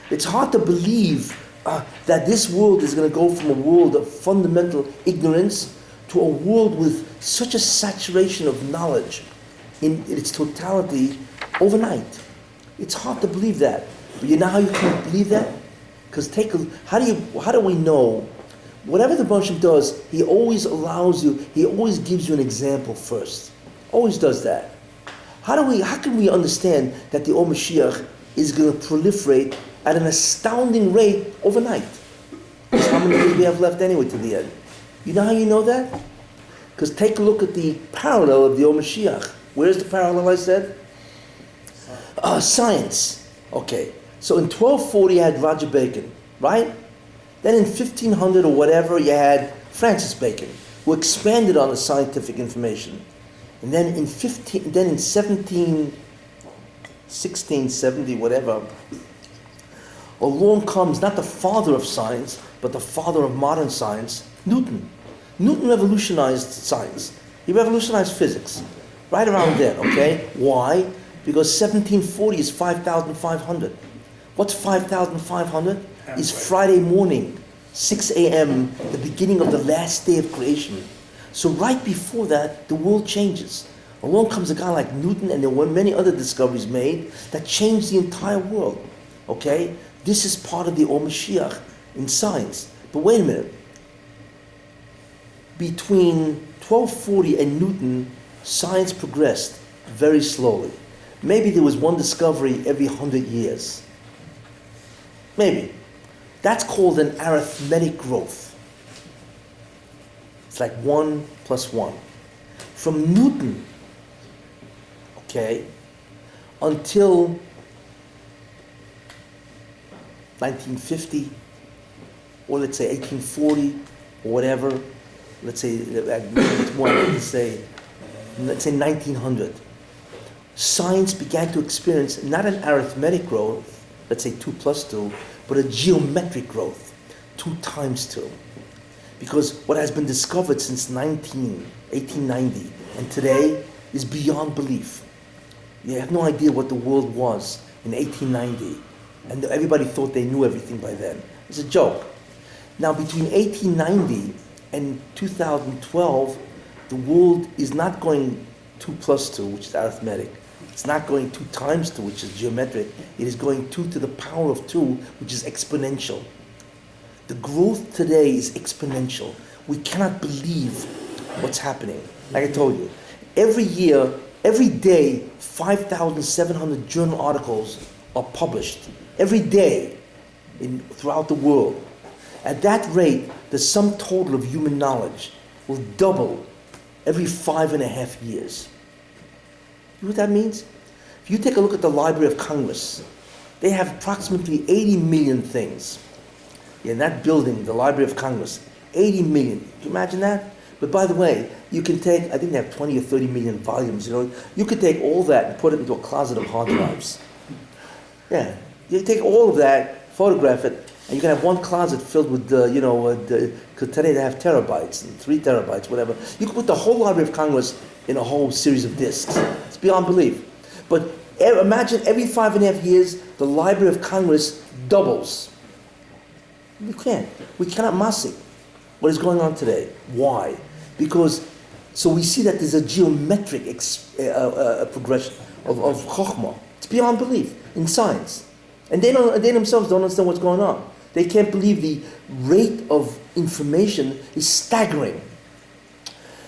It's hard to believe that this world is going to go from a world of fundamental ignorance to a world with such a saturation of knowledge in its totality overnight. It's hard to believe that. But you know how you can believe that? Because how do we know? Whatever the Moshe does, he always gives you an example first. Always does that. How can we understand that the Or Mashiach is going to proliferate at an astounding rate overnight? Because how many days we have left anyway to the end? You know how you know that? Because take a look at the parallel of the Or Mashiach. Where's the parallel I said? Science. Okay. So in 1240 you had Roger Bacon, right? Then in 1500 or whatever you had Francis Bacon. who expanded on the scientific information. And then in 1670, whatever, along comes not the father of science, but the father of modern science, Newton. Newton revolutionized science. He revolutionized physics. Right around then, okay? Why? Because 1740 is 5,500. What's 5,500? Is Friday morning, 6 a.m., the beginning of the last day of creation. So right before that, the world changes. Along comes a guy like Newton, and there were many other discoveries made that changed the entire world. Okay? This is part of the Meshiach in science. But wait a minute. Between 1240 and Newton, science progressed very slowly. Maybe there was one discovery every 100 years. Maybe. That's called an arithmetic growth. It's like 1 plus 1. From Newton, okay, until 1950, or let's say 1840, or whatever, let's say, it's more to say, let's say 1900. Science began to experience not an arithmetic growth, let's say 2 plus 2, but a geometric growth, 2 times 2. Because what has been discovered since 1890 and today is beyond belief. You have no idea what the world was in 1890, and everybody thought they knew everything by then. It's a joke. Now, between 1890 and 2012, the world is not going 2 plus 2, which is arithmetic. It's not going 2 times 2, which is geometric. It is going 2 to the power of 2, which is exponential. The growth today is exponential. We cannot believe what's happening. Like I told you, every year, every day, 5,700 journal articles are published. Every day throughout the world. At that rate, the sum total of human knowledge will double every 5.5 years. You know what that means? If you take a look at the Library of Congress, they have approximately 80 million things. In that building, the Library of Congress, 80 million. Can you imagine that? But by the way, you can take, I think they have 20 or 30 million volumes, you know. You could take all that and put it into a closet of hard drives. Yeah. You take all of that, photograph it, and you can have one closet filled with, because today they have terabytes, and 3 terabytes, whatever. You can put the whole Library of Congress in a whole series of discs. It's beyond belief. But imagine every 5.5 years, the Library of Congress doubles. You can't. We cannot masik what is going on today. Why? Because, so we see that there's a geometric progression of chokhmah. It's beyond belief in science. And they themselves don't understand what's going on. They can't believe the rate of information is staggering.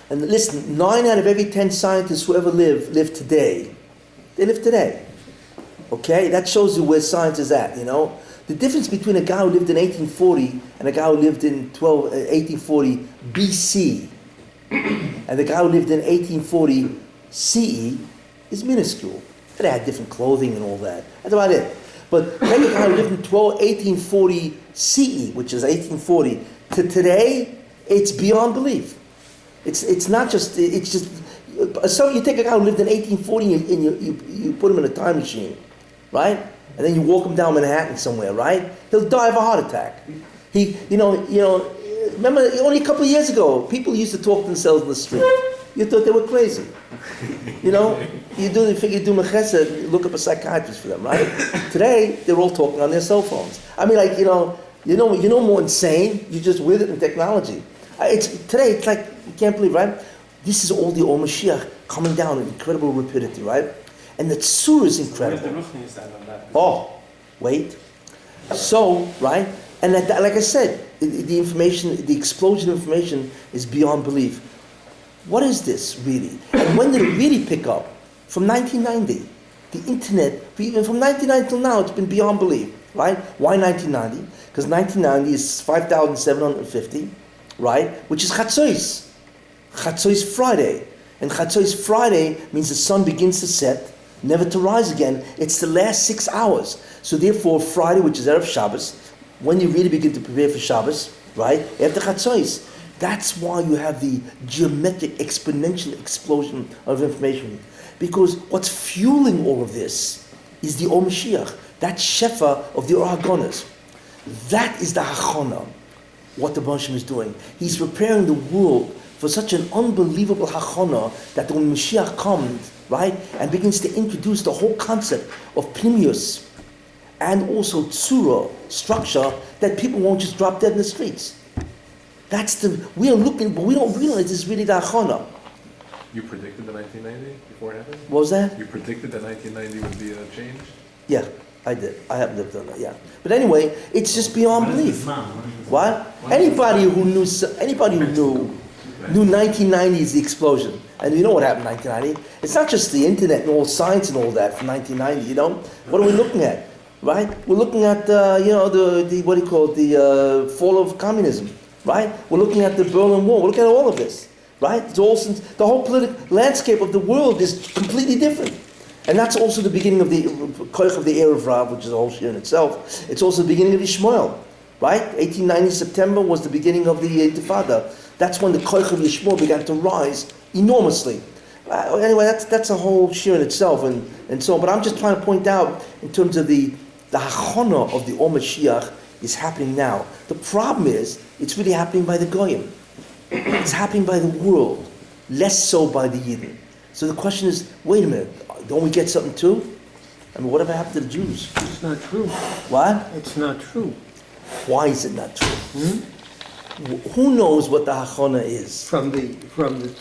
And listen, 9 out of every 10 scientists who ever live today. They live today. Okay? That shows you where science is at, you know? The difference between a guy who lived in 1840 and a guy who lived in 1840 BC and the guy who lived in 1840 CE is minuscule. They had different clothing and all that. That's about it. But take a guy who lived in 1840 CE, which is 1840, to today, it's beyond belief. It's not just, it's just, so you take a guy who lived in 1840 and you put him in a time machine, right? And then you walk him down Manhattan somewhere, right? He'll die of a heart attack. Remember only a couple of years ago, people used to talk to themselves in the street. You thought they were crazy. You figure you do mechesed, look up a psychiatrist for them, right? Today, they're all talking on their cell phones. I mean, like, more insane, you're just with it in technology. Today, it's like, you can't believe, right? This is all the Mashiach coming down in incredible rapidity, right? And the tzur is incredible. Where's the Ruchni stand on that? Oh, wait. So, right? And like I said, the information, the explosion of information is beyond belief. What is this really? And when did it really pick up? From 1990. The internet, even from 1990 till now, it's been beyond belief, right? Why 1990? Because 1990 is 5,750, right? Which is Chatzos. Chatzos Friday. And Chatzos Friday means the sun begins to set, never to rise again. It's the last 6 hours. So therefore, Friday, which is Erev Shabbos, when you really begin to prepare for Shabbos, right? After Chatzos. That's why you have the geometric exponential explosion of information. Because what's fueling all of this is the Mashiach, that Shefa of the Oragonas. That is the Hachana, what the Baruch Hashem is doing. He's preparing the world for such an unbelievable Hachana that when Meshiach comes, right, and begins to introduce the whole concept of Pnimius and also Tzura, structure, that people won't just drop dead in the streets. We are looking, but we don't realize it's really the Hachana. You predicted the 1990 before it happened? What was that? You predicted that 1990 would be a change? Yeah, I did. I happen to have done that, yeah. But anyway, it's just beyond belief. What? Anybody who knew 1990 is the explosion. And you know what happened in 1990? It's not just the internet and all science and all that from 1990, you know? What are we looking at? Right? We're looking at, the what do you call it, the fall of communism, right? We're looking at the Berlin Wall. We're looking at all of this, right? It's all since the whole political landscape of the world is completely different. And that's also the beginning of the Koich of the Erev Rav, which is a whole shir in itself. It's also the beginning of Yishmael, right? 1890 September was the beginning of the Intifada. That's when the Koich of Yishmael began to rise enormously. Anyway, that's a whole shir in itself, and so on. But I'm just trying to point out, in terms of the Hachana of the Mashiach is happening now. The problem is, it's really happening by the Goyim. It's happening by the world, less so by the Yidden. So the question is, wait a minute, don't we get something too? I mean, whatever happened to the Jews? It's not true. What? It's not true. Why is it not true? Who knows what the Hachana is? From the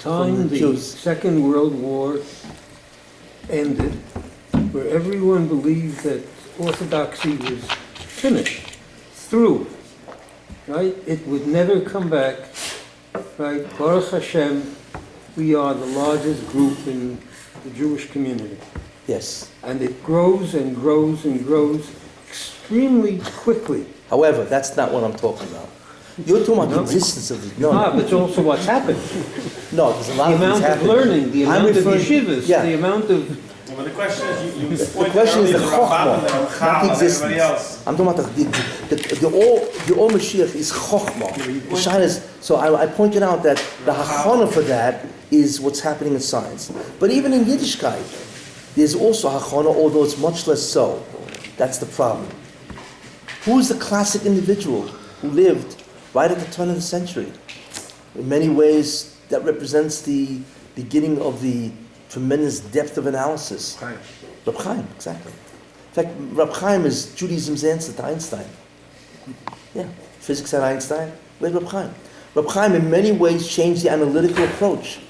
time the Jews. Second World War ended, where everyone believed that Orthodoxy was finished, through, right? It would never come back, right? Baruch Hashem, we are the largest group in the Jewish community. Yes. And it grows and grows and grows extremely quickly. However, that's not what I'm talking about. You're talking about the existence of the... But it's also what's happened. No, there's a lot The of things amount of happening. learning, the I'm amount of referring- yeshivas, yeah. the amount of... Well, the question is, you The pointed question is earlier the to Rabbi and Chokhmah, the not Ramchal the and existence. everybody else. I'm talking about the all Mashiach is Chokhmah. The shine is, so I pointed out that the Hachana for that is what's happening in science. But even in Yiddishkeit, there's also Hachana, although it's much less so. That's the problem. Who is the classic individual who lived right at the turn of the century? In many ways, that represents the beginning of the tremendous depth of analysis. Chaim. Reb Chaim, exactly. In fact, Reb Chaim is Judaism's answer to Einstein. Yeah, physics had Einstein. Where's Reb Chaim? Reb Chaim in many ways changed the analytical approach,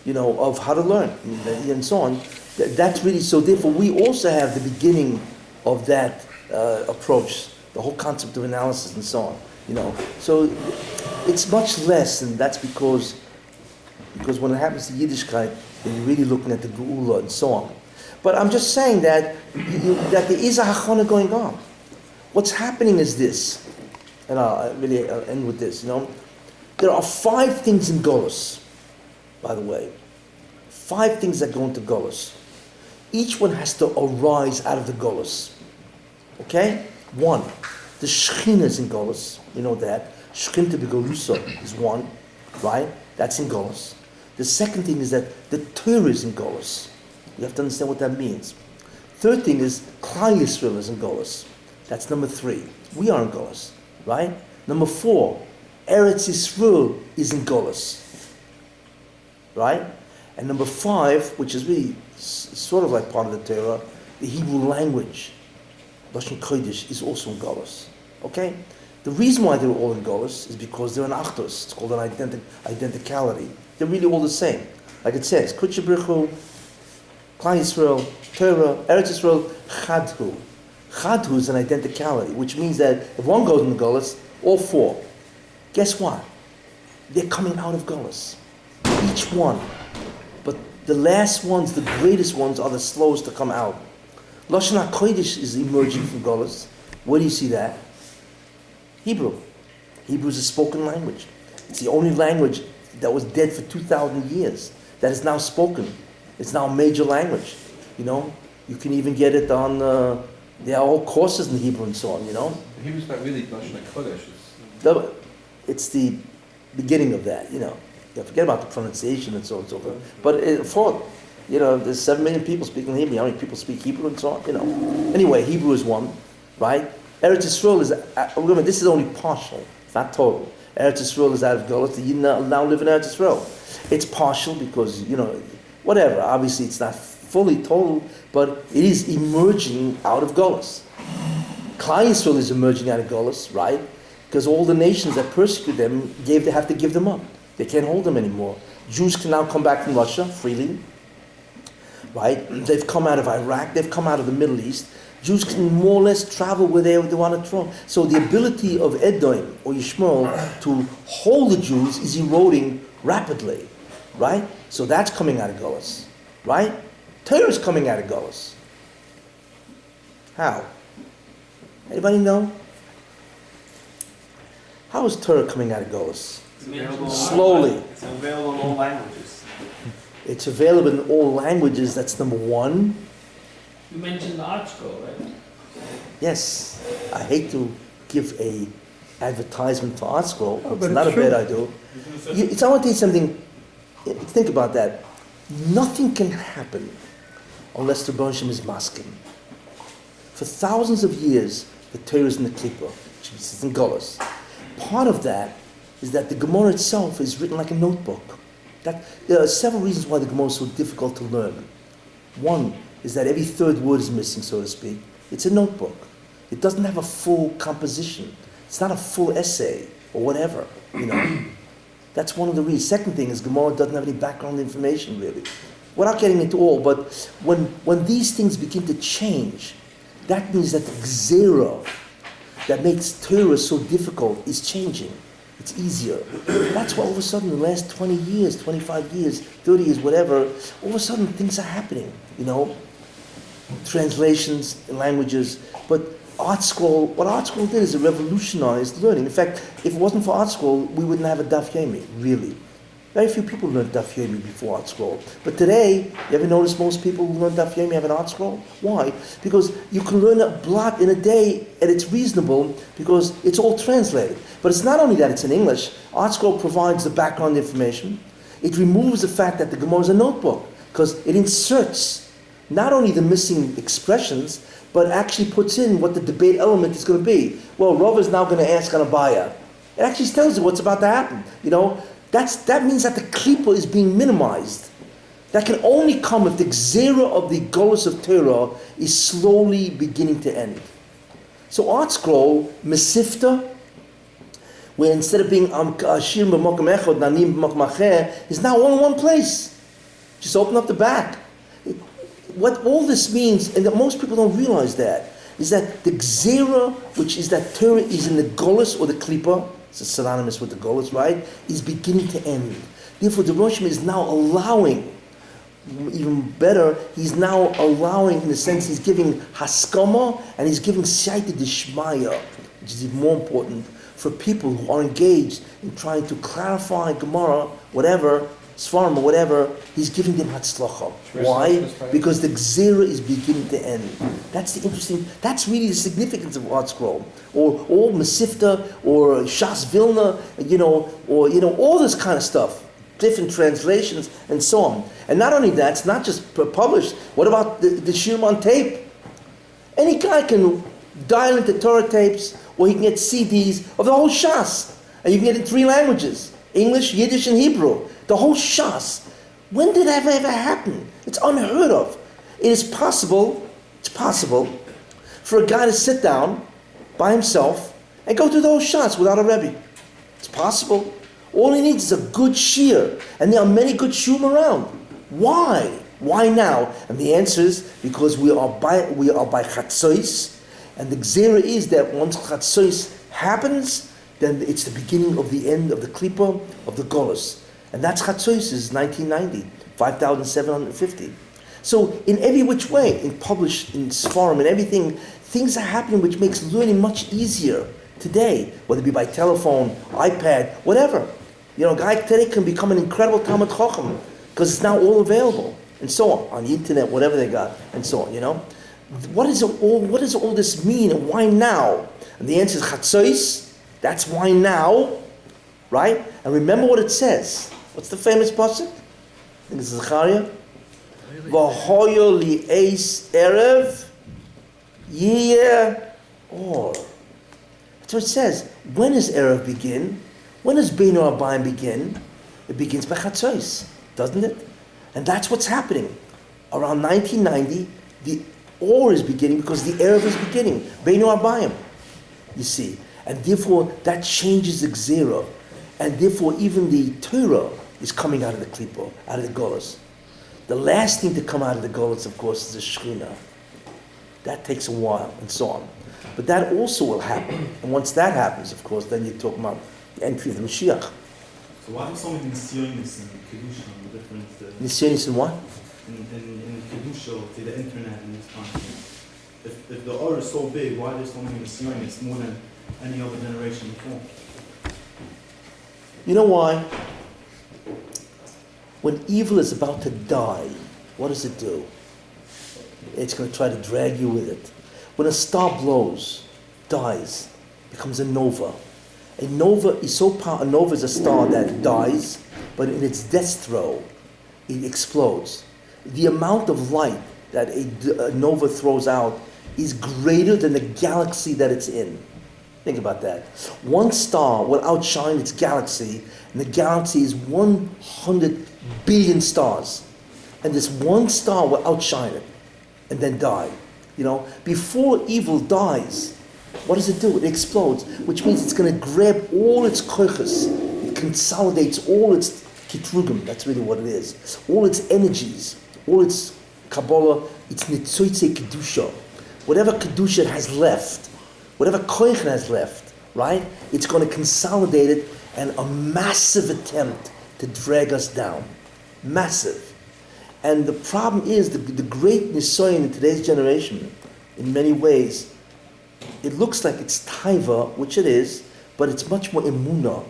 of how to learn and so on. That's really, so therefore we also have the beginning of that approach, the whole concept of analysis and so on. So it's much less, and that's because when it happens to Yiddishkeit, then you're really looking at the Geula and so on. But I'm just saying that that there is a Hachana going on. What's happening is this, and I'll end with this. There are 5 things in Golus, by the way. 5 things that go into Golus. Each one has to arise out of the Golus. Okay? 1, the Shechina is in Golus. You know that. Shechinta b'Golusa is 1, right? That's in Golus. The second thing is that the Torah is in Golus. You have to understand what that means. Third thing is Klal Yisrael is in Golus. That's number 3. We are in Golus, right? Number 4, Eretz Yisrael is in Golus, right? And number 5, which is really sort of like part of the Torah, the Hebrew language, Lashon Kodesh, is also in Golus. Okay? The reason why they're all in Golus is because they're an Achdus. It's called an identicality. They're really all the same. Like it says, Kudsha Brichu, Klal Yisrael, Torah, Eretz Yisrael, Chadhu. Chadhu is an identicality, which means that if one goes in the Golus, all 4. Guess what? They're coming out of Golus. Each one. But the last ones, the greatest ones, are the slowest to come out. Lashon HaKodesh is emerging from Golus. Where do you see that? Hebrew. Hebrew is a spoken language. It's the only language that was dead for 2,000 years that is now spoken. It's now a major language. You can even get it on, there are all courses in Hebrew and so on, Hebrew's not really Lashon HaKodesh. It's the beginning of that, forget about the pronunciation and so on and so forth. But there's 7 million people speaking Hebrew. How many people speak Hebrew and so on? Anyway, Hebrew is one, right? Eretz Yisrael is, remember, this is only partial. It's not total. Eretz Yisrael is out of Golos. The Yidden now live in Eretz Yisrael. It's partial because, whatever. Obviously, it's not fully total, but it is emerging out of Golos. Klal Yisrael is emerging out of Golos, right? Because all the nations that persecute them, they have to give them up. They can't hold them anymore. Jews can now come back from Russia freely, right? They've come out of Iraq. They've come out of the Middle East. Jews can more or less travel where they want to travel. So the ability of Edom or Yishmael to hold the Jews is eroding rapidly, right? So that's coming out of Golos, right? Torah is coming out of Golos. How? Anybody know? How is Torah coming out of Golos? Slowly. It's available in all languages. It's available in all languages. That's number one. You mentioned the art scroll, right? Yes, I hate to give a advertisement for Art Scroll. Oh, It's but not a it's bad true. idea. I want to tell you something. Think about that. Nothing can happen unless the Rebbe Hashem is masking. For thousands of years, the Torah is in the Klippa, which is in Golos. Part of that is that the Gemara itself is written like a notebook. There are several reasons why the Gemara is so difficult to learn. One is that every third word is missing, so to speak. It's a notebook. It doesn't have a full composition. It's not a full essay or whatever, That's one of the reasons. Second thing is Gemara doesn't have any background information, really. Without getting into all, but when these things begin to change, that means that the Gzera that makes Torah so difficult is changing. It's easier. That's why all of a sudden, in the last 20 years, 25 years, 30 years, whatever, all of a sudden things are happening, Translations in languages. But Art Scroll, what Art Scroll did is it revolutionized learning. In fact, if it wasn't for Art Scroll, we wouldn't have a Daf Yomi, really. Very few people learned Daf Yomi before Art Scroll. But today, you ever notice most people who learn Daf Yomi have an Art Scroll? Why? Because you can learn a blot in a day, and it's reasonable because it's all translated. But it's not only that it's in English. Art Scroll provides the background information. It removes the fact that the Gemara is a notebook because it inserts not only the missing expressions, but actually puts in what the debate element is going to be. Well, Rav is now going to ask on Abaya. It actually tells you what's about to happen. That means that the klipa is being minimized. That can only come if the gzera of the Golos of Torah is slowly beginning to end. So Art Scroll, Mesifta, where instead of being Ashir b'mokum echad, Nanim b'mokum acher, is now all in one place. Just open up the back. What all this means, and that most people don't realize that, is that the gzera, which is that Torah is in the Golos or the Klippa, it's synonymous with the Golos, right, is beginning to end. Therefore, the Rosh Hashanah is now allowing, even better, he's now allowing, in the sense he's giving haskama, and he's giving siyata d'shmaya, which is even more important, for people who are engaged in trying to clarify Gemara, whatever, Svarim or whatever, he's giving them hatzlacha. Why? Because the gzera is beginning to end. That's the interesting, that's really the significance of Art Scroll. Or Mesifta, or Shas Vilna, or all this kind of stuff. Different translations, and so on. And not only that, it's not just published. What about the shirim on tape? Any guy can dial into Torah tapes, or he can get CDs of the whole Shas. And you can get it in 3 languages. English, Yiddish, and Hebrew. The whole Shas. When did that ever happen? It's unheard of. It's possible for a guy to sit down by himself and go through the whole Shas without a Rebbe. It's possible. All he needs is a good shear. And there are many good shurim around. Why? Why now? And the answer is because we are by Chatzois. And the Gzera is that once Chatzois happens, then it's the beginning of the end of the Klippa of the Golos. And that's Chatzois is 1990, 5,750. So in every which way, in published, in Sfarim, and everything, things are happening which makes learning much easier today, whether it be by telephone, iPad, whatever. A guy today can become an incredible Talmud Chacham because it's now all available, and so on the internet, whatever they got, and so on. What does all this mean, and why now? And the answer is Chatzois. That's why now, right? And remember what it says. What's the famous pasuk? I think it's Zechariah. V'hoyo li eis erev yeh or. That's what it says. When does erev begin? When does Beinu Abayim begin? It begins by Chatzos, doesn't it? And that's what's happening. Around 1990, the or is beginning because the erev is beginning. Beinu Abayim, you see. And therefore, that changes the Gzera. And therefore, even the Torah is coming out of the Klippo, out of the Golos. The last thing to come out of the Golos, of course, is the Shekhinah. That takes a while, and so on. But that also will happen. And once that happens, of course, then you're talking about the entry of the Meshiach. So why do so many Nisyonis and Kedusha on the different... Nisyonis and what? In Kedusha, to the internet and this kind of thing. If the R is so big, why are there so many Nisyonis more than any other generation before? You know why? When evil is about to die, what does it do? It's going to try to drag you with it. When a star blows, dies, becomes a nova. A nova is so powerful. A nova is a star that dies, but in its death throw, it explodes. The amount of light that a nova throws out is greater than the galaxy that it's in. Think about that. One star will outshine its galaxy, and the galaxy is 100 billion stars. And this one star will outshine it, and then die. You know, before evil dies, what does it do? It explodes, which means it's going to grab all its koiches. It consolidates all its kitrugim, that's really what it is. All its energies, all its Kabbalah, its nitzoitze kedusha. Whatever kedusha it has left, whatever koich it has left, right? It's going to consolidate it, and a massive attempt to drag us down. Massive. And the problem is, the great nisoyin in today's generation, in many ways, it looks like it's taiva, which it is, but it's much more emunah.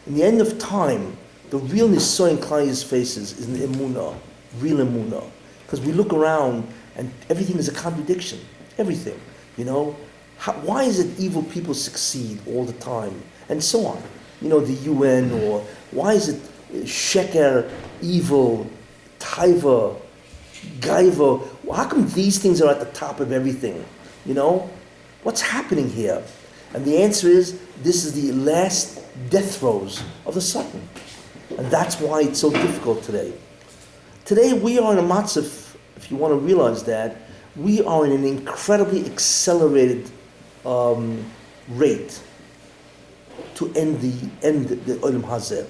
In the end of time, the real nisoyin Klal faces is an emunah, real emunah. Because we look around and everything is a contradiction. Everything, you know. Why is it evil people succeed all the time? And so on. You know, the UN, or why is it sheker, evil, taiva, gaiva? How come these things are at the top of everything? You know? What's happening here? And the answer is, this is the last death throes of the Satan. And that's why it's so difficult today. Today we are in a matzav, if you want to realize that, we are in an incredibly accelerated rate to end the Olam Hazeh.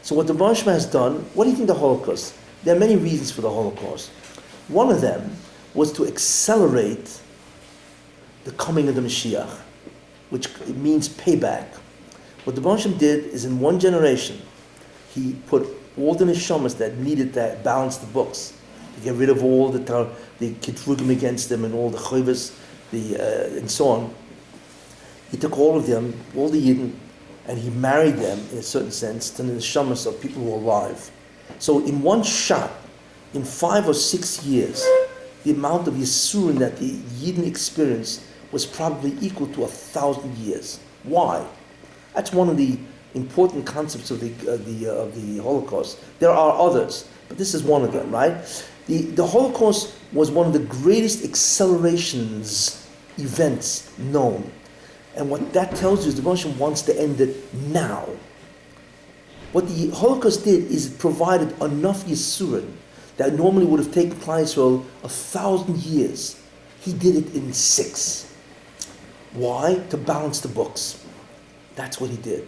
So what the Moshe has done, what do you think the Holocaust? There are many reasons for the Holocaust. One of them was to accelerate the coming of the Meshiach, which means payback. What the Moshe did is, in one generation, he put all the neshamas that needed to balance the books, to get rid of all the kitrugim against them and all the chayvas, and so on. He took all of them, all the Yidden, and he married them, in a certain sense, to the neshamas of people who were alive. So in one shot, in 5 or 6 years, the amount of Yisurin that the Yidden experienced was probably equal to 1,000 years. Why? That's one of the important concepts of the Holocaust. There are others, but this is one of them, right? The Holocaust was one of the greatest accelerations events known. And what that tells you is the Moshe wants to end it now. What the Holocaust did is it provided enough Yisurin that normally would have taken Klal Yisrael 1,000 years. He did it in 6. Why? To balance the books. That's what he did.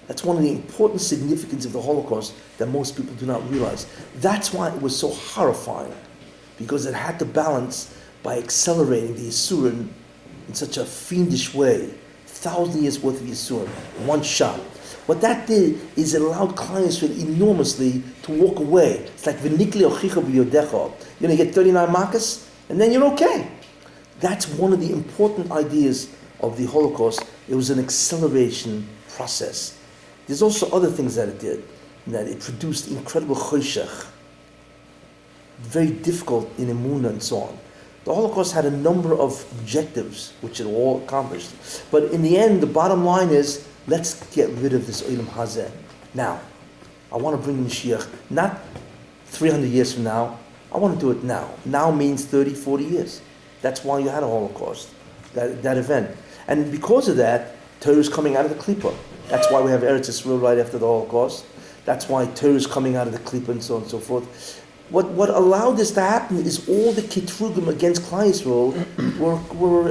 That's one of the important significance of the Holocaust that most people do not realize. That's why it was so horrifying, because it had to balance by accelerating the Yisurin in such a fiendish way. 1,000 years worth of Yisurin, one shot. What that did is it allowed Klal Yisrael enormously to walk away. It's like v'nikli ochicha b'yodecha. You're going to get 39 makas, and then you're okay. That's one of the important ideas of the Holocaust. It was an acceleration process. There's also other things that it did, that it produced incredible choshech, very difficult in emunah and so on. The Holocaust had a number of objectives which it all accomplished. But in the end, the bottom line is let's get rid of this Olam Hazeh. Now, I want to bring Meshiach, not 300 years from now, I want to do it now. Now means 30, 40 years. That's why you had a Holocaust, that event. And because of that, Torah is coming out of the Klippa. That's why we have Eretz Yisrael right after the Holocaust. That's why Torah is coming out of the Klippa and so on and so forth. What allowed this to happen is all the Kitrugim against Klal Yisrael were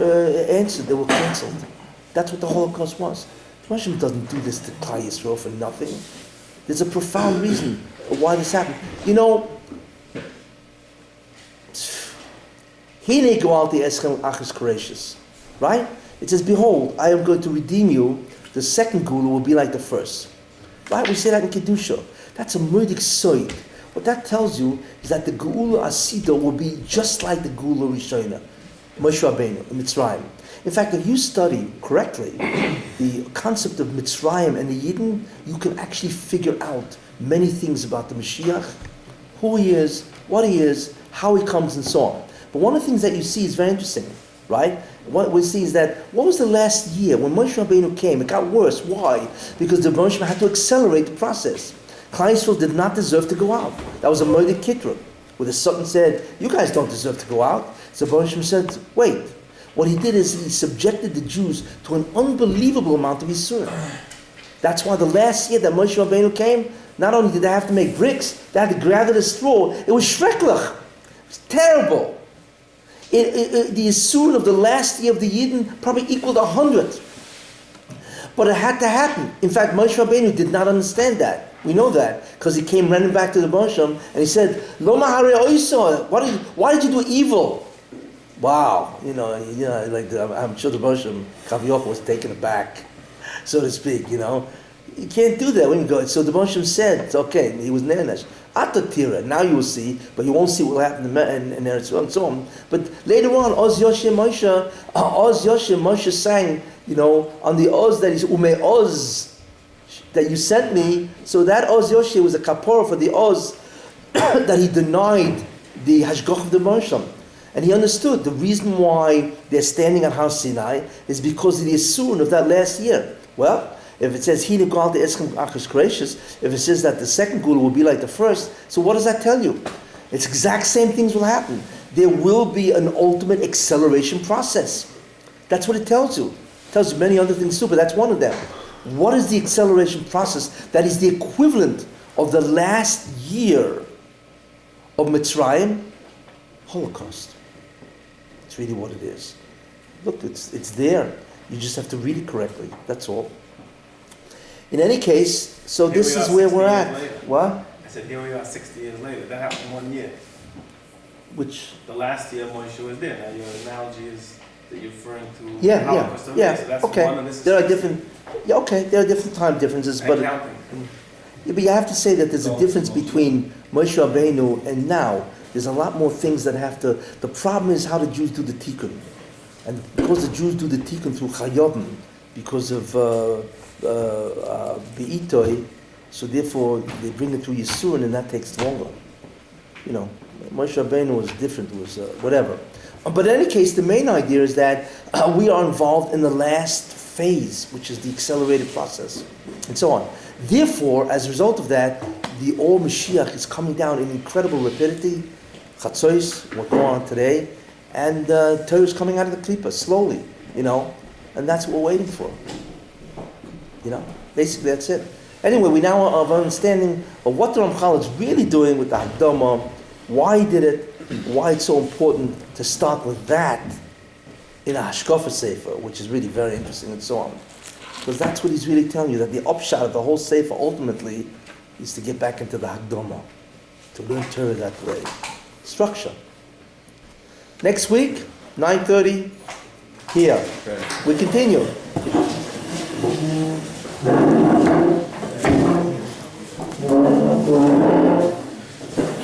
answered, they were cancelled. That's what the Holocaust was. Hashem doesn't do this to Klal Yisrael for nothing. There's a profound reason why this happened. You know, Hine Goalti Eschem Achis Koresh, right? It says, behold, I am going to redeem you. The second Gula will be like the first. Right? We say that in Kedusha. That's a murdik soid. What that tells you is that the Geula Asida will be just like the Geula Rishona, Moshe Rabbeinu, in Mitzrayim. In fact, if you study correctly the concept of Mitzrayim and the Yidden, you can actually figure out many things about the Meshiach, who he is, what he is, how he comes, and so on. But one of the things that you see is very interesting, right? What we see is that, what was the last year when Moshe Rabbeinu came? It got worse. Why? Because the Moshe had to accelerate the process. Klal Yisrael did not deserve to go out. That was a murder kitron, where the Sultan said, you guys don't deserve to go out. So Moshe said, wait. What he did is he subjected the Jews to an unbelievable amount of Yisur. That's why the last year that Moshe Rabbeinu came, not only did they have to make bricks, they had to gather the straw. It was shreklach. It was terrible. The Yisur of the last year of the Yidden probably equaled 100. But it had to happen. In fact, Moshe Rabbeinu did not understand that. We know that because he came running back to the Moshe and he said, "Lo mahare oiso, why did you do evil?" Wow, I'm sure the Moshe Kavioch was taken aback, so to speak. You can't do that when you go. So the Moshe said, "It's okay." He was ne'enesh. Atatira. Now you will see, but you won't see what happened in Eretz Yisrael and so on. But later on, Oz Yoshe Moshe sang, on the Oz that is Ume Oz that you sent me. So that Oz Yoshe was a kapora for the Oz that he denied the Hashgoch of the Moshe. And he understood the reason why they're standing at Har Sinai is because of the Asun of that last year. Well, if it says if it says that the second Gula will be like the first, so what does that tell you? It's exact same things will happen. There will be an ultimate acceleration process. That's what it tells you. It tells you many other things too, but that's one of them. What is the acceleration process that is the equivalent of the last year of Mitzrayim? Holocaust. It's really what it is. Look, it's there. You just have to read it correctly. That's all. In any case, so Here this we is are where 60 we're years at. later. What? I said, here we are 60 years later. That happened 1 year. Which? The last year Moshe was there. Now your analogy is that you're referring to Yeah. Holocaust. So that's Okay. one and this is There are 60. different. Yeah, okay. There are different time differences, And but counting. but you have to say that there's a difference between Moshe Rabbeinu and now. There's a lot more things that have to. The problem is how the Jews do the tikkun, and because the Jews do the tikkun through chayovim, because of beitoi, so therefore they bring it through Yisurin, and that takes longer. Moshe Rabbeinu was different. It was whatever. But in any case, the main idea is that we are involved in the last phase, which is the accelerated process, and so on. Therefore, as a result of that, the old Meshiach is coming down in incredible rapidity. Chatzos, what go on today, and Torah is coming out of the Klippa slowly, and that's what we're waiting for. Basically that's it. Anyway, we now have an understanding of what the Ramchal is really doing with the Hakdama, why he did it, why it's so important to start with that in a Hashkafa Sefer, which is really very interesting and so on. Because that's what he's really telling you, that the upshot of the whole Sefer ultimately is to get back into the Hakdama, to learn Torah that way. Structure. Next week, 9:30, here. Okay. We continue.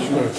Sure.